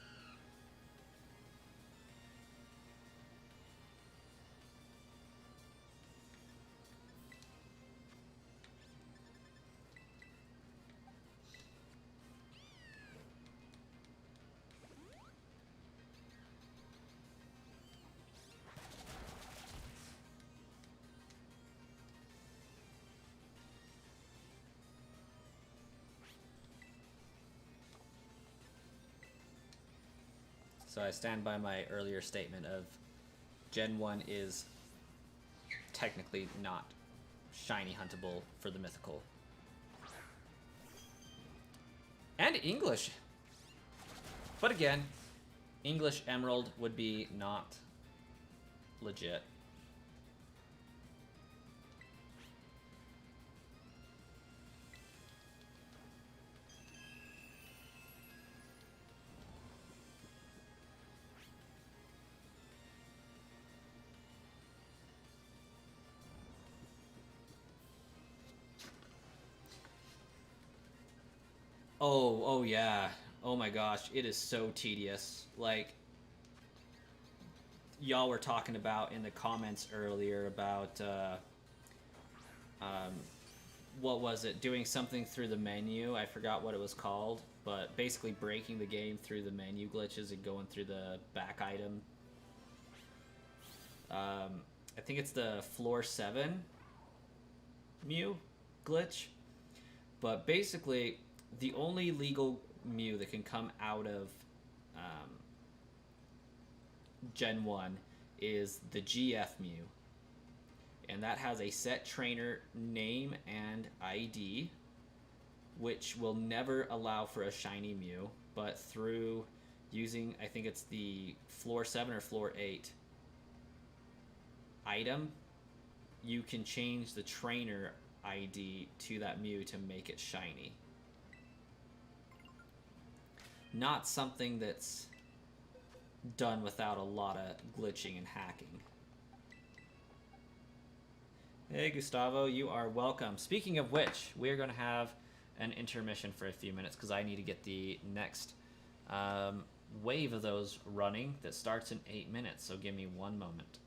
So I stand by my earlier statement of Gen 1 is technically not shiny huntable for the mythical. And English. But again, English Emerald would be not legit. Oh yeah. Oh my gosh, it is so tedious. Like, y'all were talking about in the comments earlier about, what was it? Doing something through the menu. I forgot what it was called, but basically breaking the game through the menu glitches and going through the back item. I think it's the floor 7 Mew glitch. But basically, the only legal Mew that can come out of Gen 1 is the GF Mew. And that has a set trainer name and ID, which will never allow for a shiny Mew, but through using, I think it's the floor 7 or floor 8 item, you can change the trainer ID to that Mew to make it shiny. Not something that's done without a lot of glitching and hacking. Hey Gustavo, you are welcome. Speaking of which, we're going to have an intermission for a few minutes because I need to get the next wave of those running that starts in 8 minutes, so give me one moment.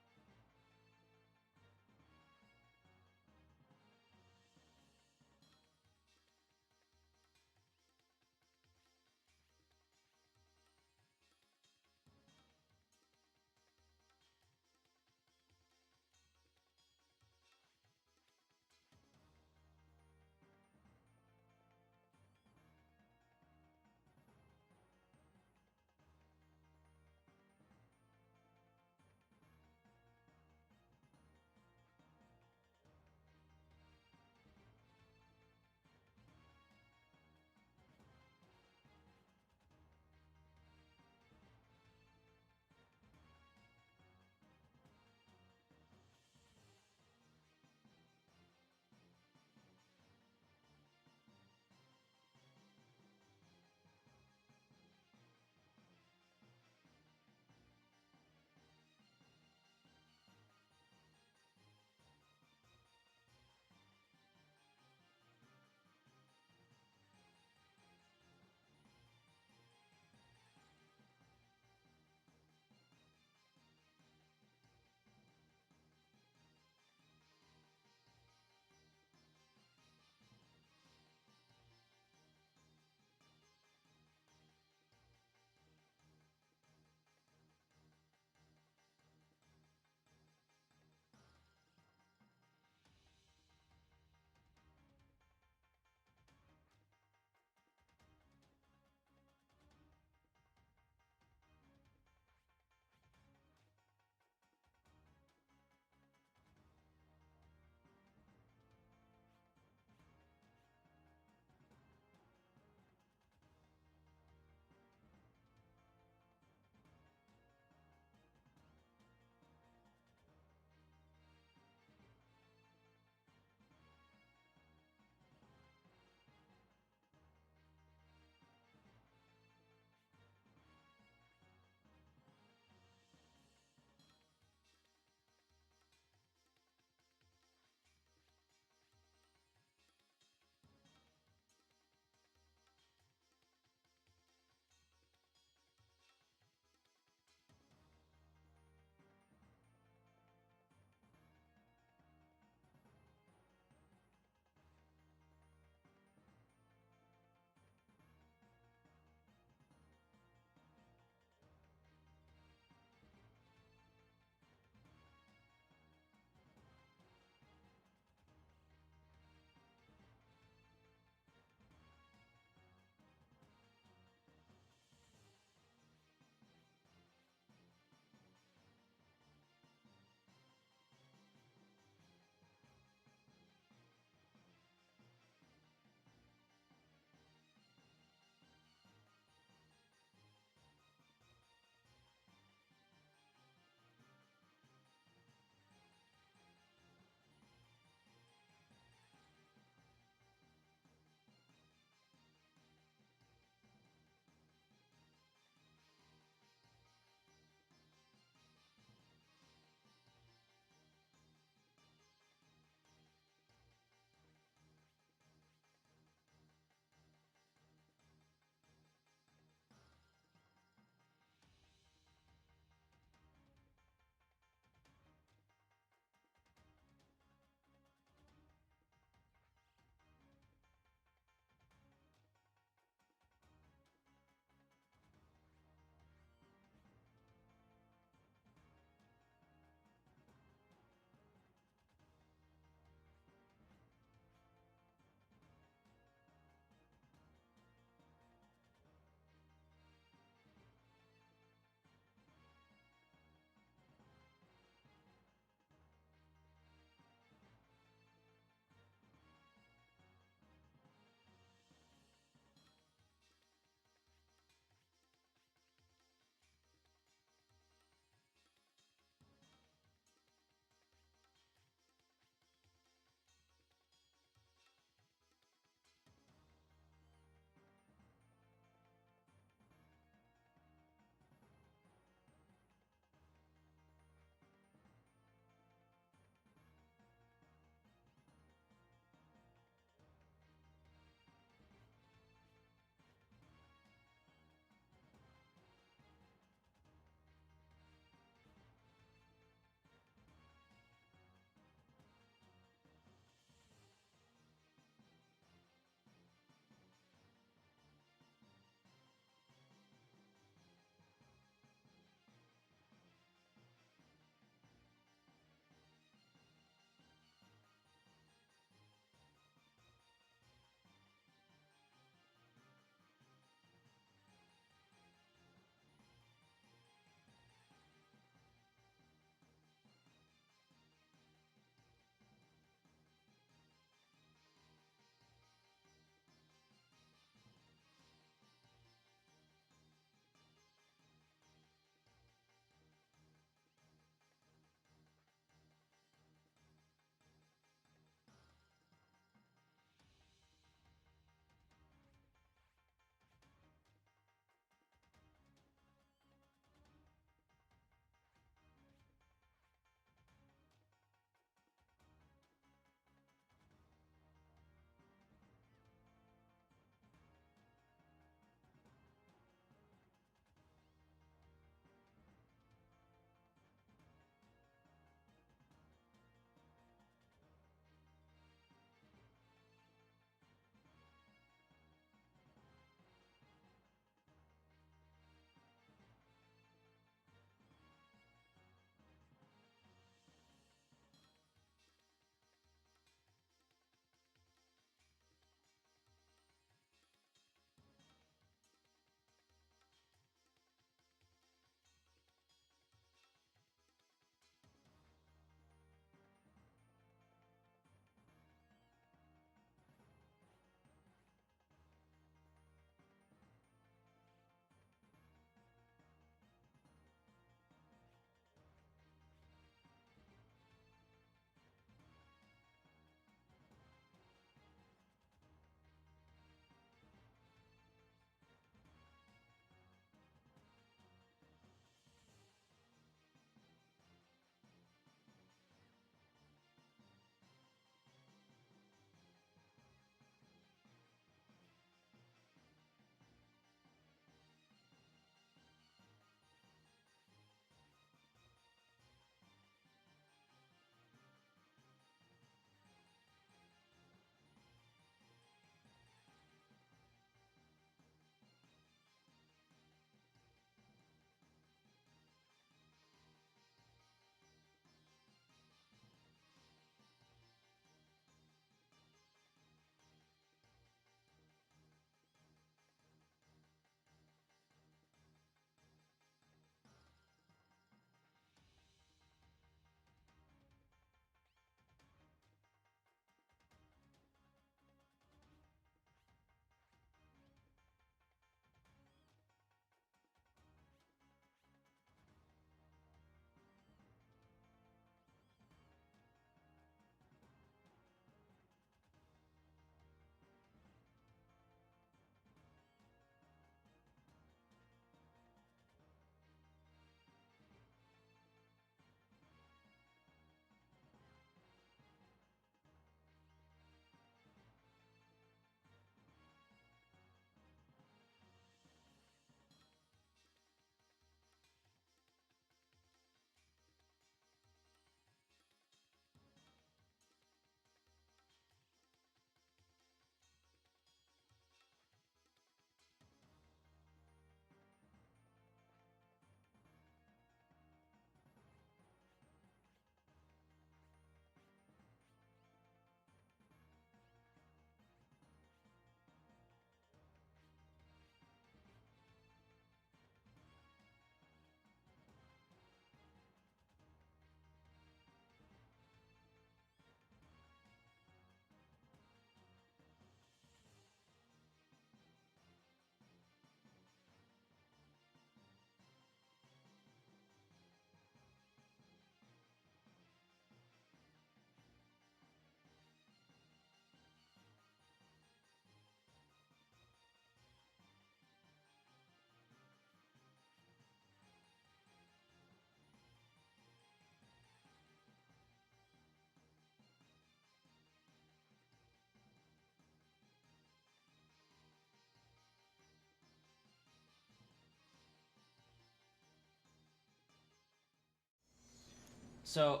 So,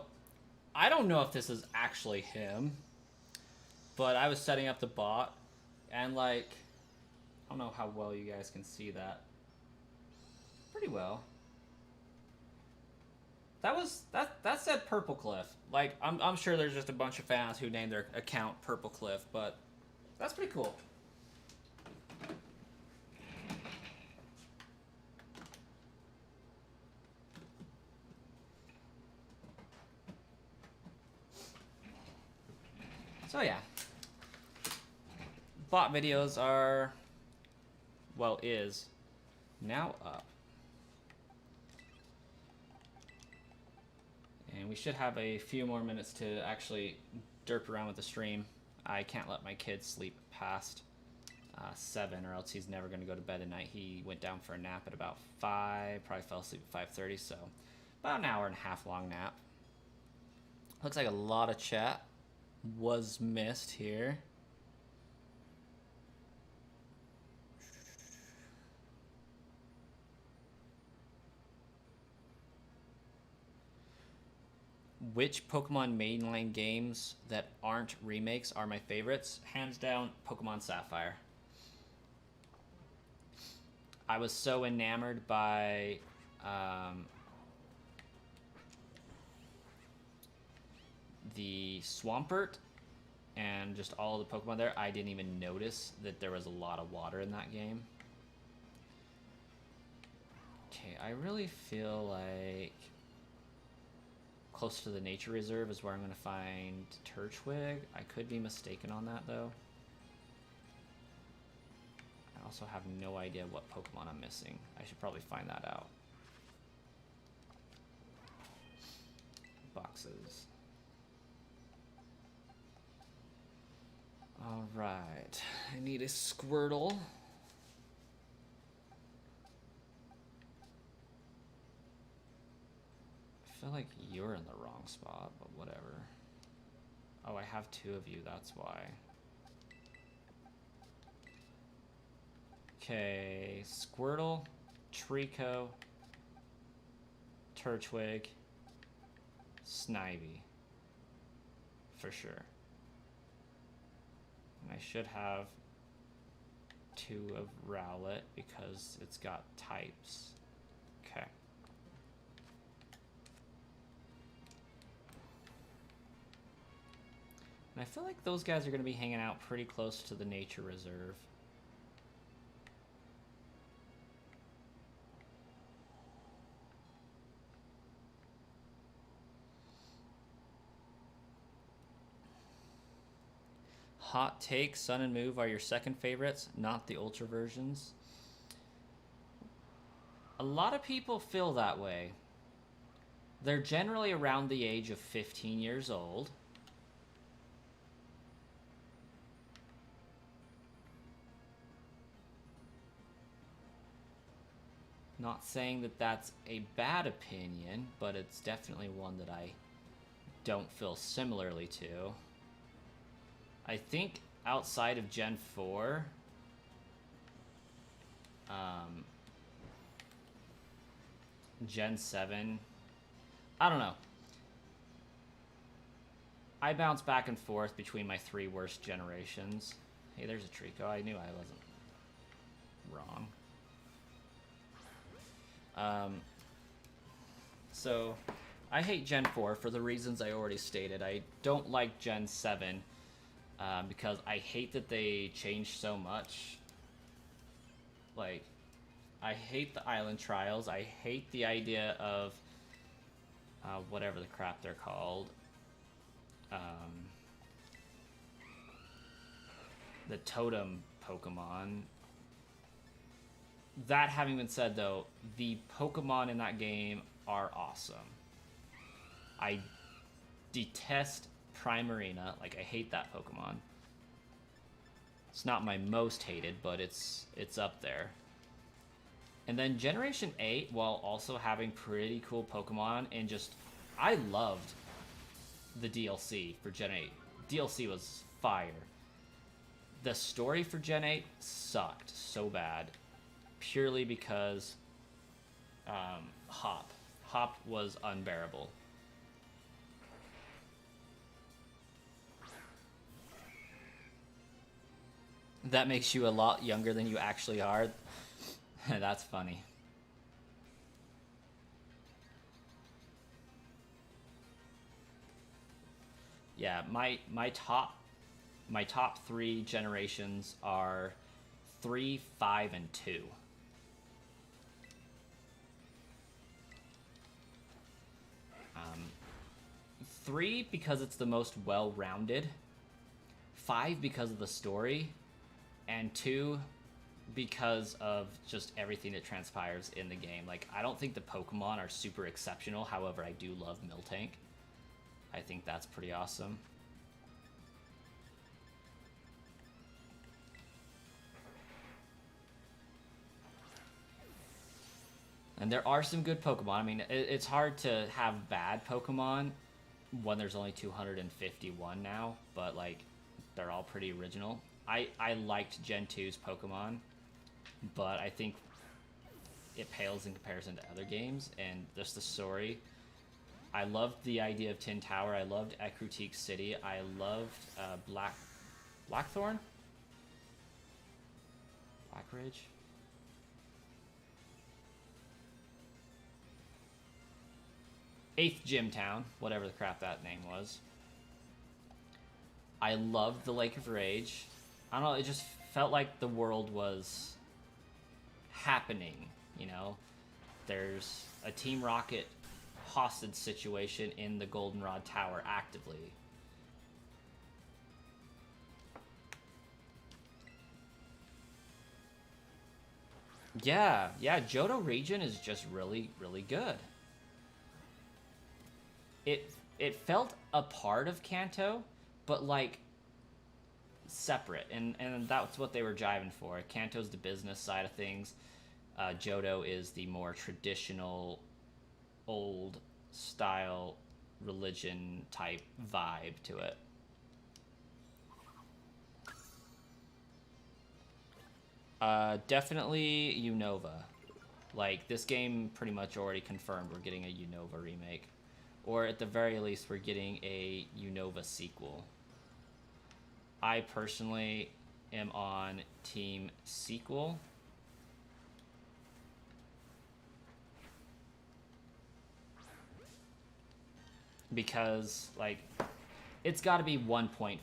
I don't know if this is actually him, but I was setting up the bot, and like, I don't know how well you guys can see that. Pretty well. That said Purple Cliff. Like, I'm sure there's just a bunch of fans who named their account Purple Cliff, but that's pretty cool. So yeah, bot videos are, well, is now up. And we should have a few more minutes to actually derp around with the stream. I can't let my kid sleep past 7 or else he's never going to go to bed at night. He went down for a nap at about 5, probably fell asleep at 5:30, so about an hour and a half long nap. Looks like a lot of chat was missed here. Which Pokemon mainline games that aren't remakes are my favorites? Hands down, Pokemon Sapphire. I was so enamored by the Swampert and just all the Pokemon there. I didn't even notice that there was a lot of water in that game. Okay, I really feel like close to the nature reserve is where I'm going to find Turtwig. I could be mistaken on that, though. I also have no idea what Pokemon I'm missing. I should probably find that out. Boxes. Alright. I need a Squirtle. I feel like you're in the wrong spot, but whatever. Oh, I have 2 of you, that's why. Okay, Squirtle, Trico, Turtwig, Snivy. For sure. And I should have 2 of Rowlet because it's got types. Okay. And I feel like those guys are going to be hanging out pretty close to the nature reserve. Hot take, Sun and Move are your second favorites, not the Ultra versions. A lot of people feel that way. They're generally around the age of 15 years old. Not saying that that's a bad opinion, but it's definitely one that I don't feel similarly to. I think outside of Gen 4, Gen 7, I don't know. I bounce back and forth between my 3 worst generations. Hey, there's a Trico. I knew I wasn't wrong. So, I hate Gen 4 for the reasons I already stated. I don't like Gen 7 because I hate that they changed so much. Like, I hate the island trials. I hate the idea of whatever the crap they're called. The totem Pokemon. That having been said, though, the Pokemon in that game are awesome. I detest Primarina. Like, I hate that Pokemon. It's not my most hated, but it's up there. And then Generation 8, while also having pretty cool Pokemon, and just, I loved the DLC for Gen 8. DLC was fire. The story for Gen 8 sucked so bad. Purely because Hop was unbearable. That makes you a lot younger than you actually are. That's funny. Yeah, my top three generations are 3, 5, and 2. Um, 3 because it's the most well-rounded, 5 because of the story, and 2 because of just everything that transpires in the game. Like, I don't think the Pokemon are super exceptional. However, I do love Miltank. I think that's pretty awesome. And there are some good Pokemon. I mean, it's hard to have bad Pokemon when there's only 251 now, but like, they're all pretty original. I liked Gen 2's Pokemon, but I think it pales in comparison to other games, and just the story. I loved the idea of Tin Tower. I loved Ecruteak City. I loved Blackthorn? Blackridge? Eighth Gym Town, whatever the crap that name was. I loved the Lake of Rage. I don't know, it just felt like the world was happening, you know? There's a Team Rocket hostage situation in the Goldenrod Tower actively. Yeah, Johto region is just really, really good. It felt a part of Kanto, but like separate, and that's what they were jiving for. Kanto's the business side of things. Johto is the more traditional, old style religion type vibe to it. Definitely Unova. Like, this game pretty much already confirmed we're getting a Unova remake. Or at the very least, we're getting a Unova sequel. I personally am on team sequel. Because, like, it's got to be 1.5.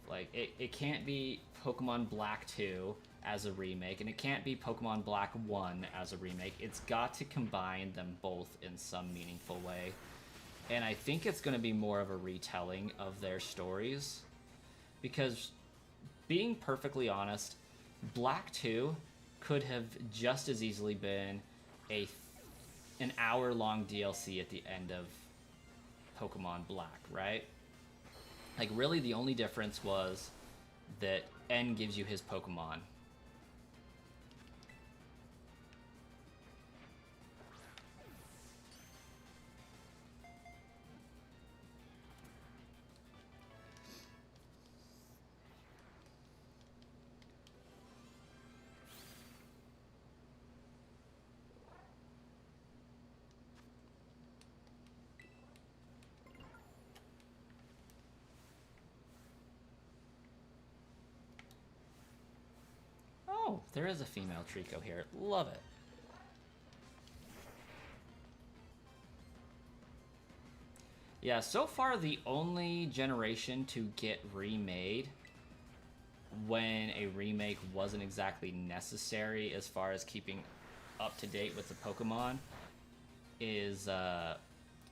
Like, it can't be Pokemon Black 2 as a remake, and it can't be Pokemon Black 1 as a remake. It's got to combine them both in some meaningful way. And I think it's going to be more of a retelling of their stories. Because, being perfectly honest, Black 2 could have just as easily been an hour-long DLC at the end of Pokemon Black, right? Like, really the only difference was that N gives you his Pokemon. Oh, there is a female Trico here. Love it. Yeah, so far the only generation to get remade when a remake wasn't exactly necessary as far as keeping up to date with the Pokemon is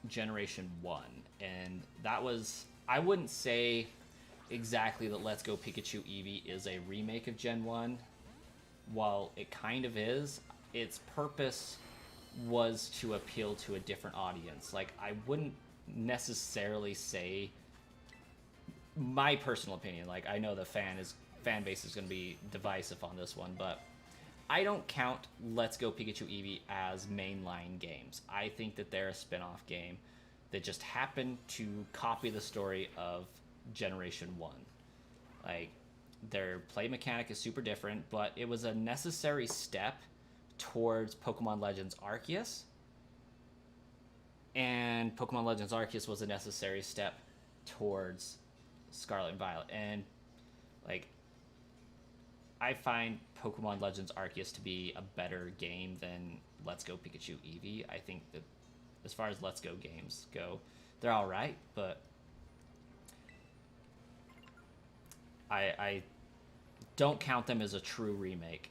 Generation 1. And that was, I wouldn't say exactly that Let's Go Pikachu Eevee is a remake of Gen 1. While it kind of is, its purpose was to appeal to a different audience. Like, I wouldn't necessarily say, my personal opinion, like, I know the fan base is going to be divisive on this one, but I don't count Let's Go Pikachu Eevee as mainline games. I think that they're a spin-off game that just happened to copy the story of Generation 1. Like, their play mechanic is super different, but it was a necessary step towards Pokemon Legends Arceus. And Pokemon Legends Arceus was a necessary step towards Scarlet and Violet. And, like, I find Pokemon Legends Arceus to be a better game than Let's Go Pikachu Eevee. I think that as far as Let's Go games go, they're all right, but I don't count them as a true remake.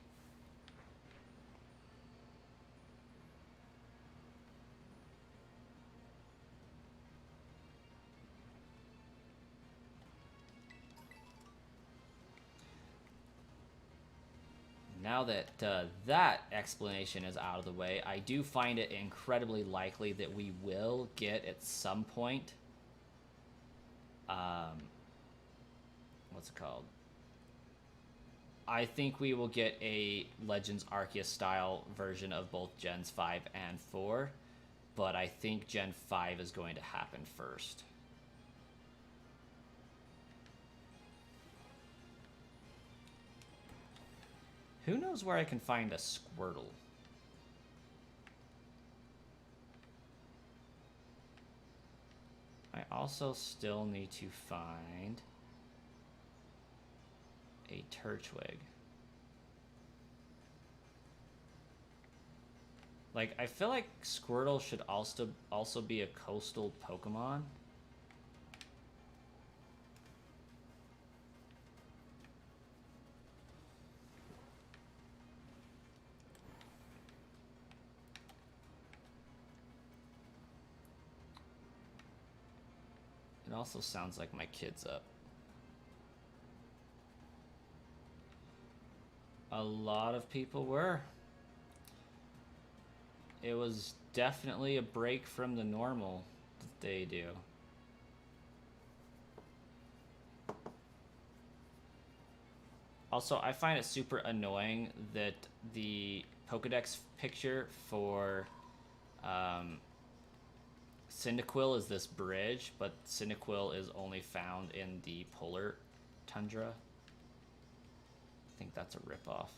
Now that that explanation is out of the way, I do find it incredibly likely that we will get at some point, what's it called? I think we will get a Legends Arceus style version of both Gens 5 and 4, but I think Gen 5 is going to happen first. Who knows where I can find a Squirtle? I also still need to find a Turtwig. Like, I feel like Squirtle should also be a coastal Pokemon. It also sounds like my kid's up. A lot of people were. It was definitely a break from the normal that they do. Also, I find it super annoying that the Pokedex picture for Cyndaquil is this bridge, but Cyndaquil is only found in the polar tundra. I think that's a ripoff.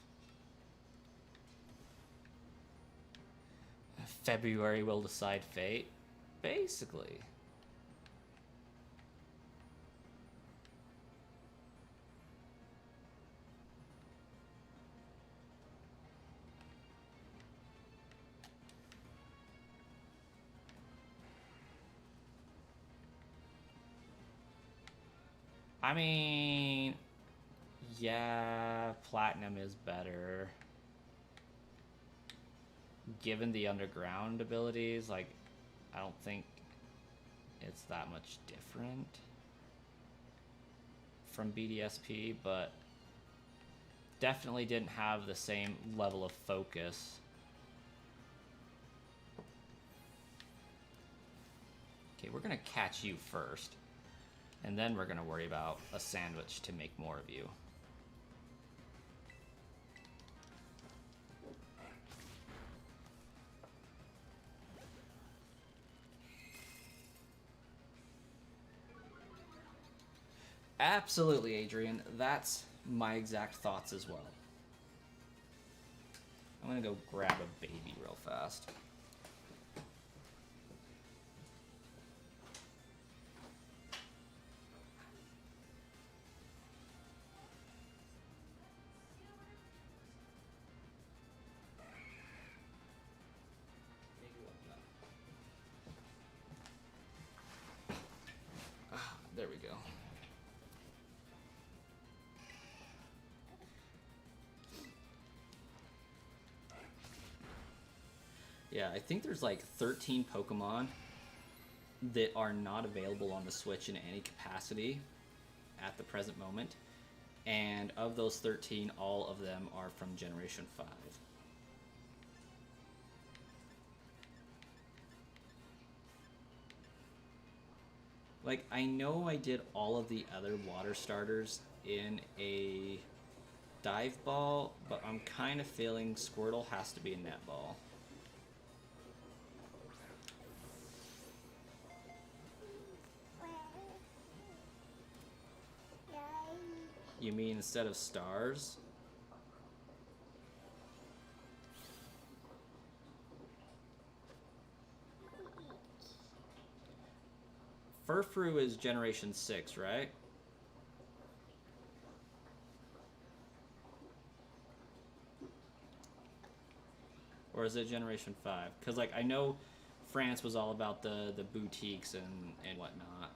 February will decide fate, basically. I mean, yeah, Platinum is better. Given the underground abilities, like, I don't think it's that much different from BDSP, but definitely didn't have the same level of focus. Okay, we're gonna catch you first, and then we're gonna worry about a sandwich to make more of you. Absolutely, Adrian. That's my exact thoughts as well. I'm gonna go grab a baby real fast. There we go. Yeah, I think there's like 13 Pokemon that are not available on the Switch in any capacity at the present moment. And of those 13, all of them are from Generation 5. Like, I know I did all of the other water starters in a dive ball, but I'm kind of feeling Squirtle has to be a net ball. You mean instead of stars? Furfrou is Generation 6, right? Or is it Generation 5? Because, like, I know France was all about the boutiques and whatnot.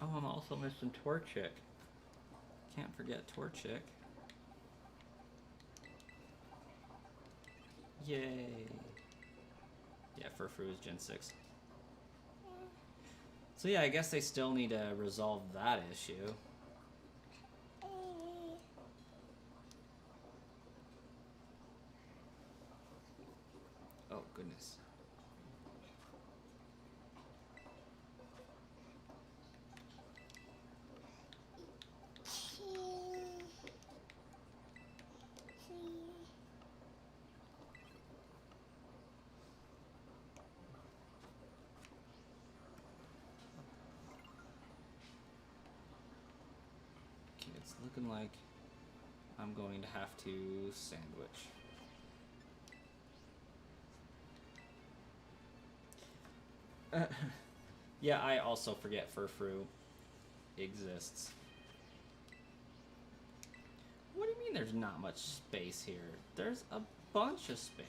Oh, I'm also missing Torchic. Can't forget Torchic. Yay! Yeah, Furfrou is Gen 6. So yeah, I guess they still need to resolve that issue. Oh, goodness. Okay, it's looking like I'm going to have to sandwich. Yeah, I also forget Furfrou exists. What do you mean there's not much space here? There's a bunch of space.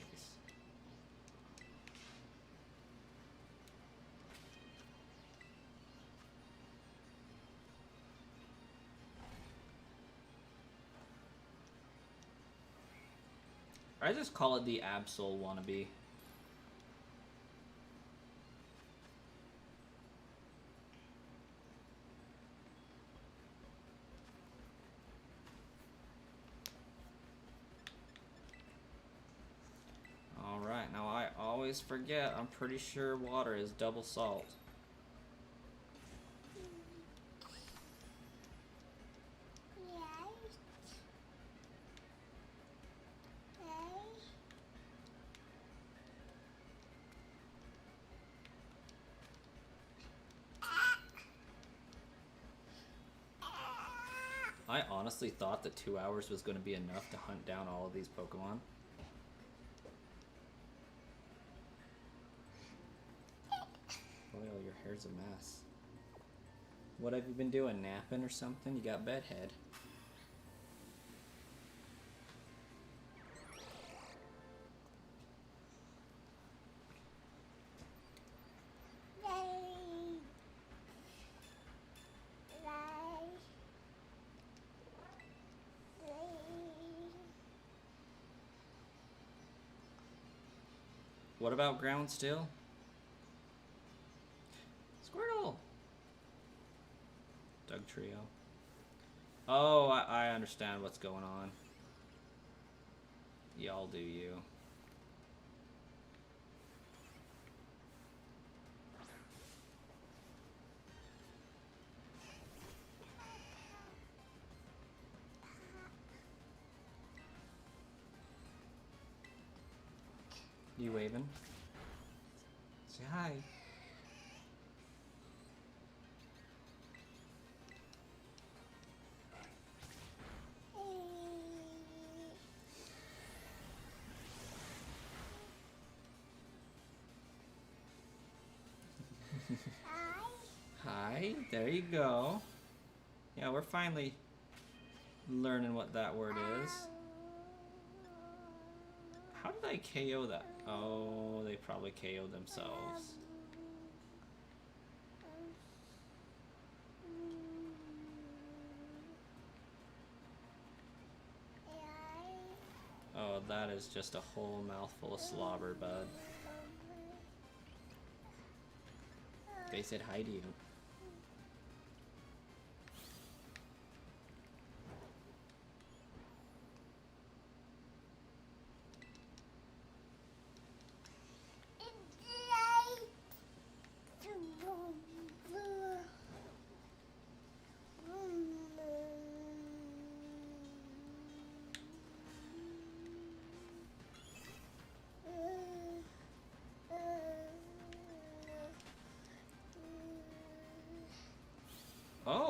I just call it the Absol wannabe. Alright, now I always forget, I'm pretty sure water is double salt. I honestly thought that 2 hours was going to be enough to hunt down all of these Pokemon. Well, your hair's a mess. What have you been doing? Napping or something? You got bedhead. What about ground still? Squirtle! Doug Trio. Oh, I understand what's going on. Y'all do you. You waving? Say hi. Hi, there you go. Yeah, we're finally learning what that word is. How did I KO that? Oh, they probably KO'd themselves. Oh, that is just a whole mouthful of slobber, bud. They said hi to you.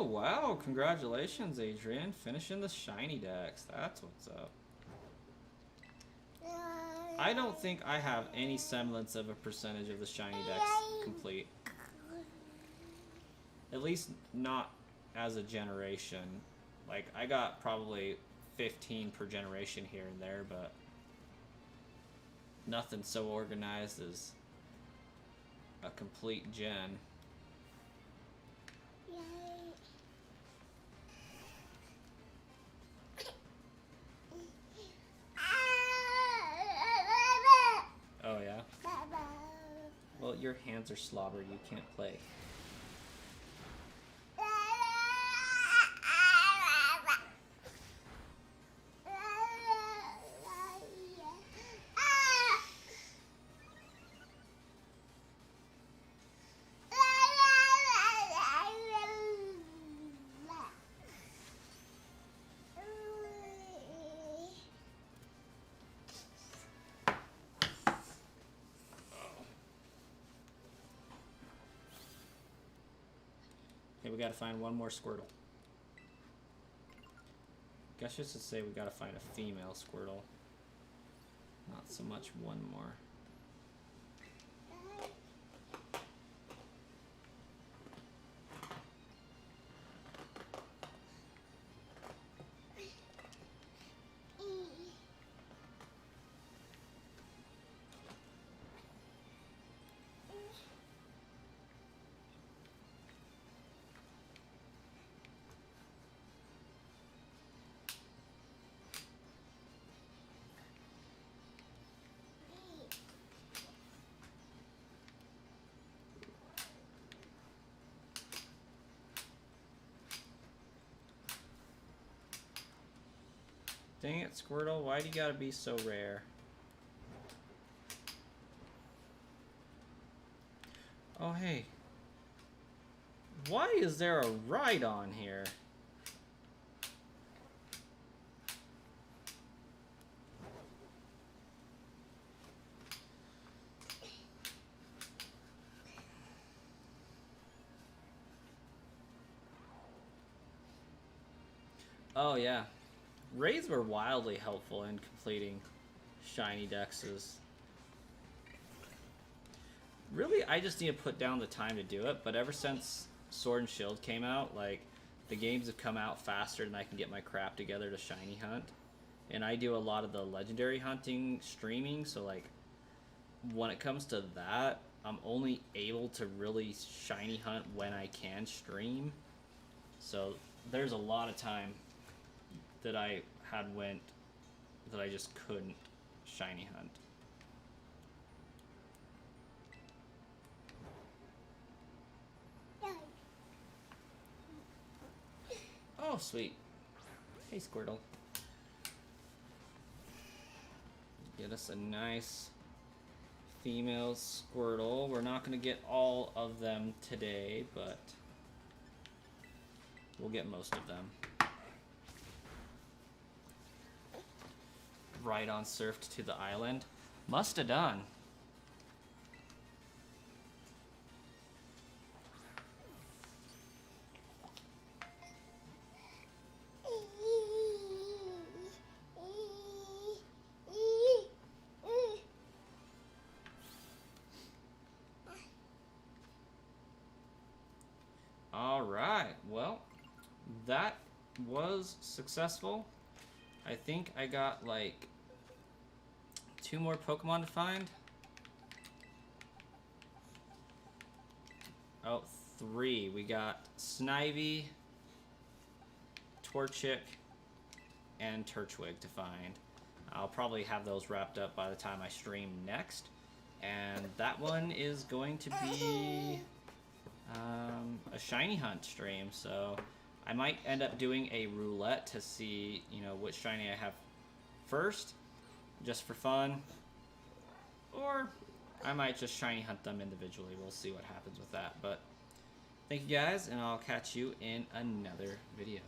Oh, wow. Congratulations, Adrian. Finishing the shiny decks. That's what's up. I don't think I have any semblance of a percentage of the shiny decks complete. At least not as a generation. Like, I got probably 15 per generation here and there, but nothing so organized as a complete gen. Oh, yeah? Well, your hands are slobbered. You can't play. Okay, we gotta find one more Squirtle. Guess just to say we gotta find a female Squirtle. Not so much one more. Dang it, Squirtle, why do you gotta be so rare? Oh, hey. Why is there a ride on here? Oh, yeah. Raids were wildly helpful in completing shiny dexes. Really, I just need to put down the time to do it, but ever since Sword and Shield came out, like, the games have come out faster than I can get my crap together to shiny hunt. And I do a lot of the legendary hunting streaming, so, like, when it comes to that, I'm only able to really shiny hunt when I can stream. So there's a lot of time that I had went that I just couldn't shiny hunt. Oh, sweet. Hey, Squirtle. Get us a nice female Squirtle. We're not going to get all of them today, but we'll get most of them. Right on surfed to the island. Must have done. All right, well, that was successful. I think I got like 2 more Pokemon to find. Oh, 3. We got Snivy, Torchic, and Turtwig to find. I'll probably have those wrapped up by the time I stream next. And that one is going to be a shiny hunt stream, so I might end up doing a roulette to see, you know, which shiny I have first, just for fun, or I might just shiny hunt them individually. We'll see what happens with that, but thank you guys, and I'll catch you in another video.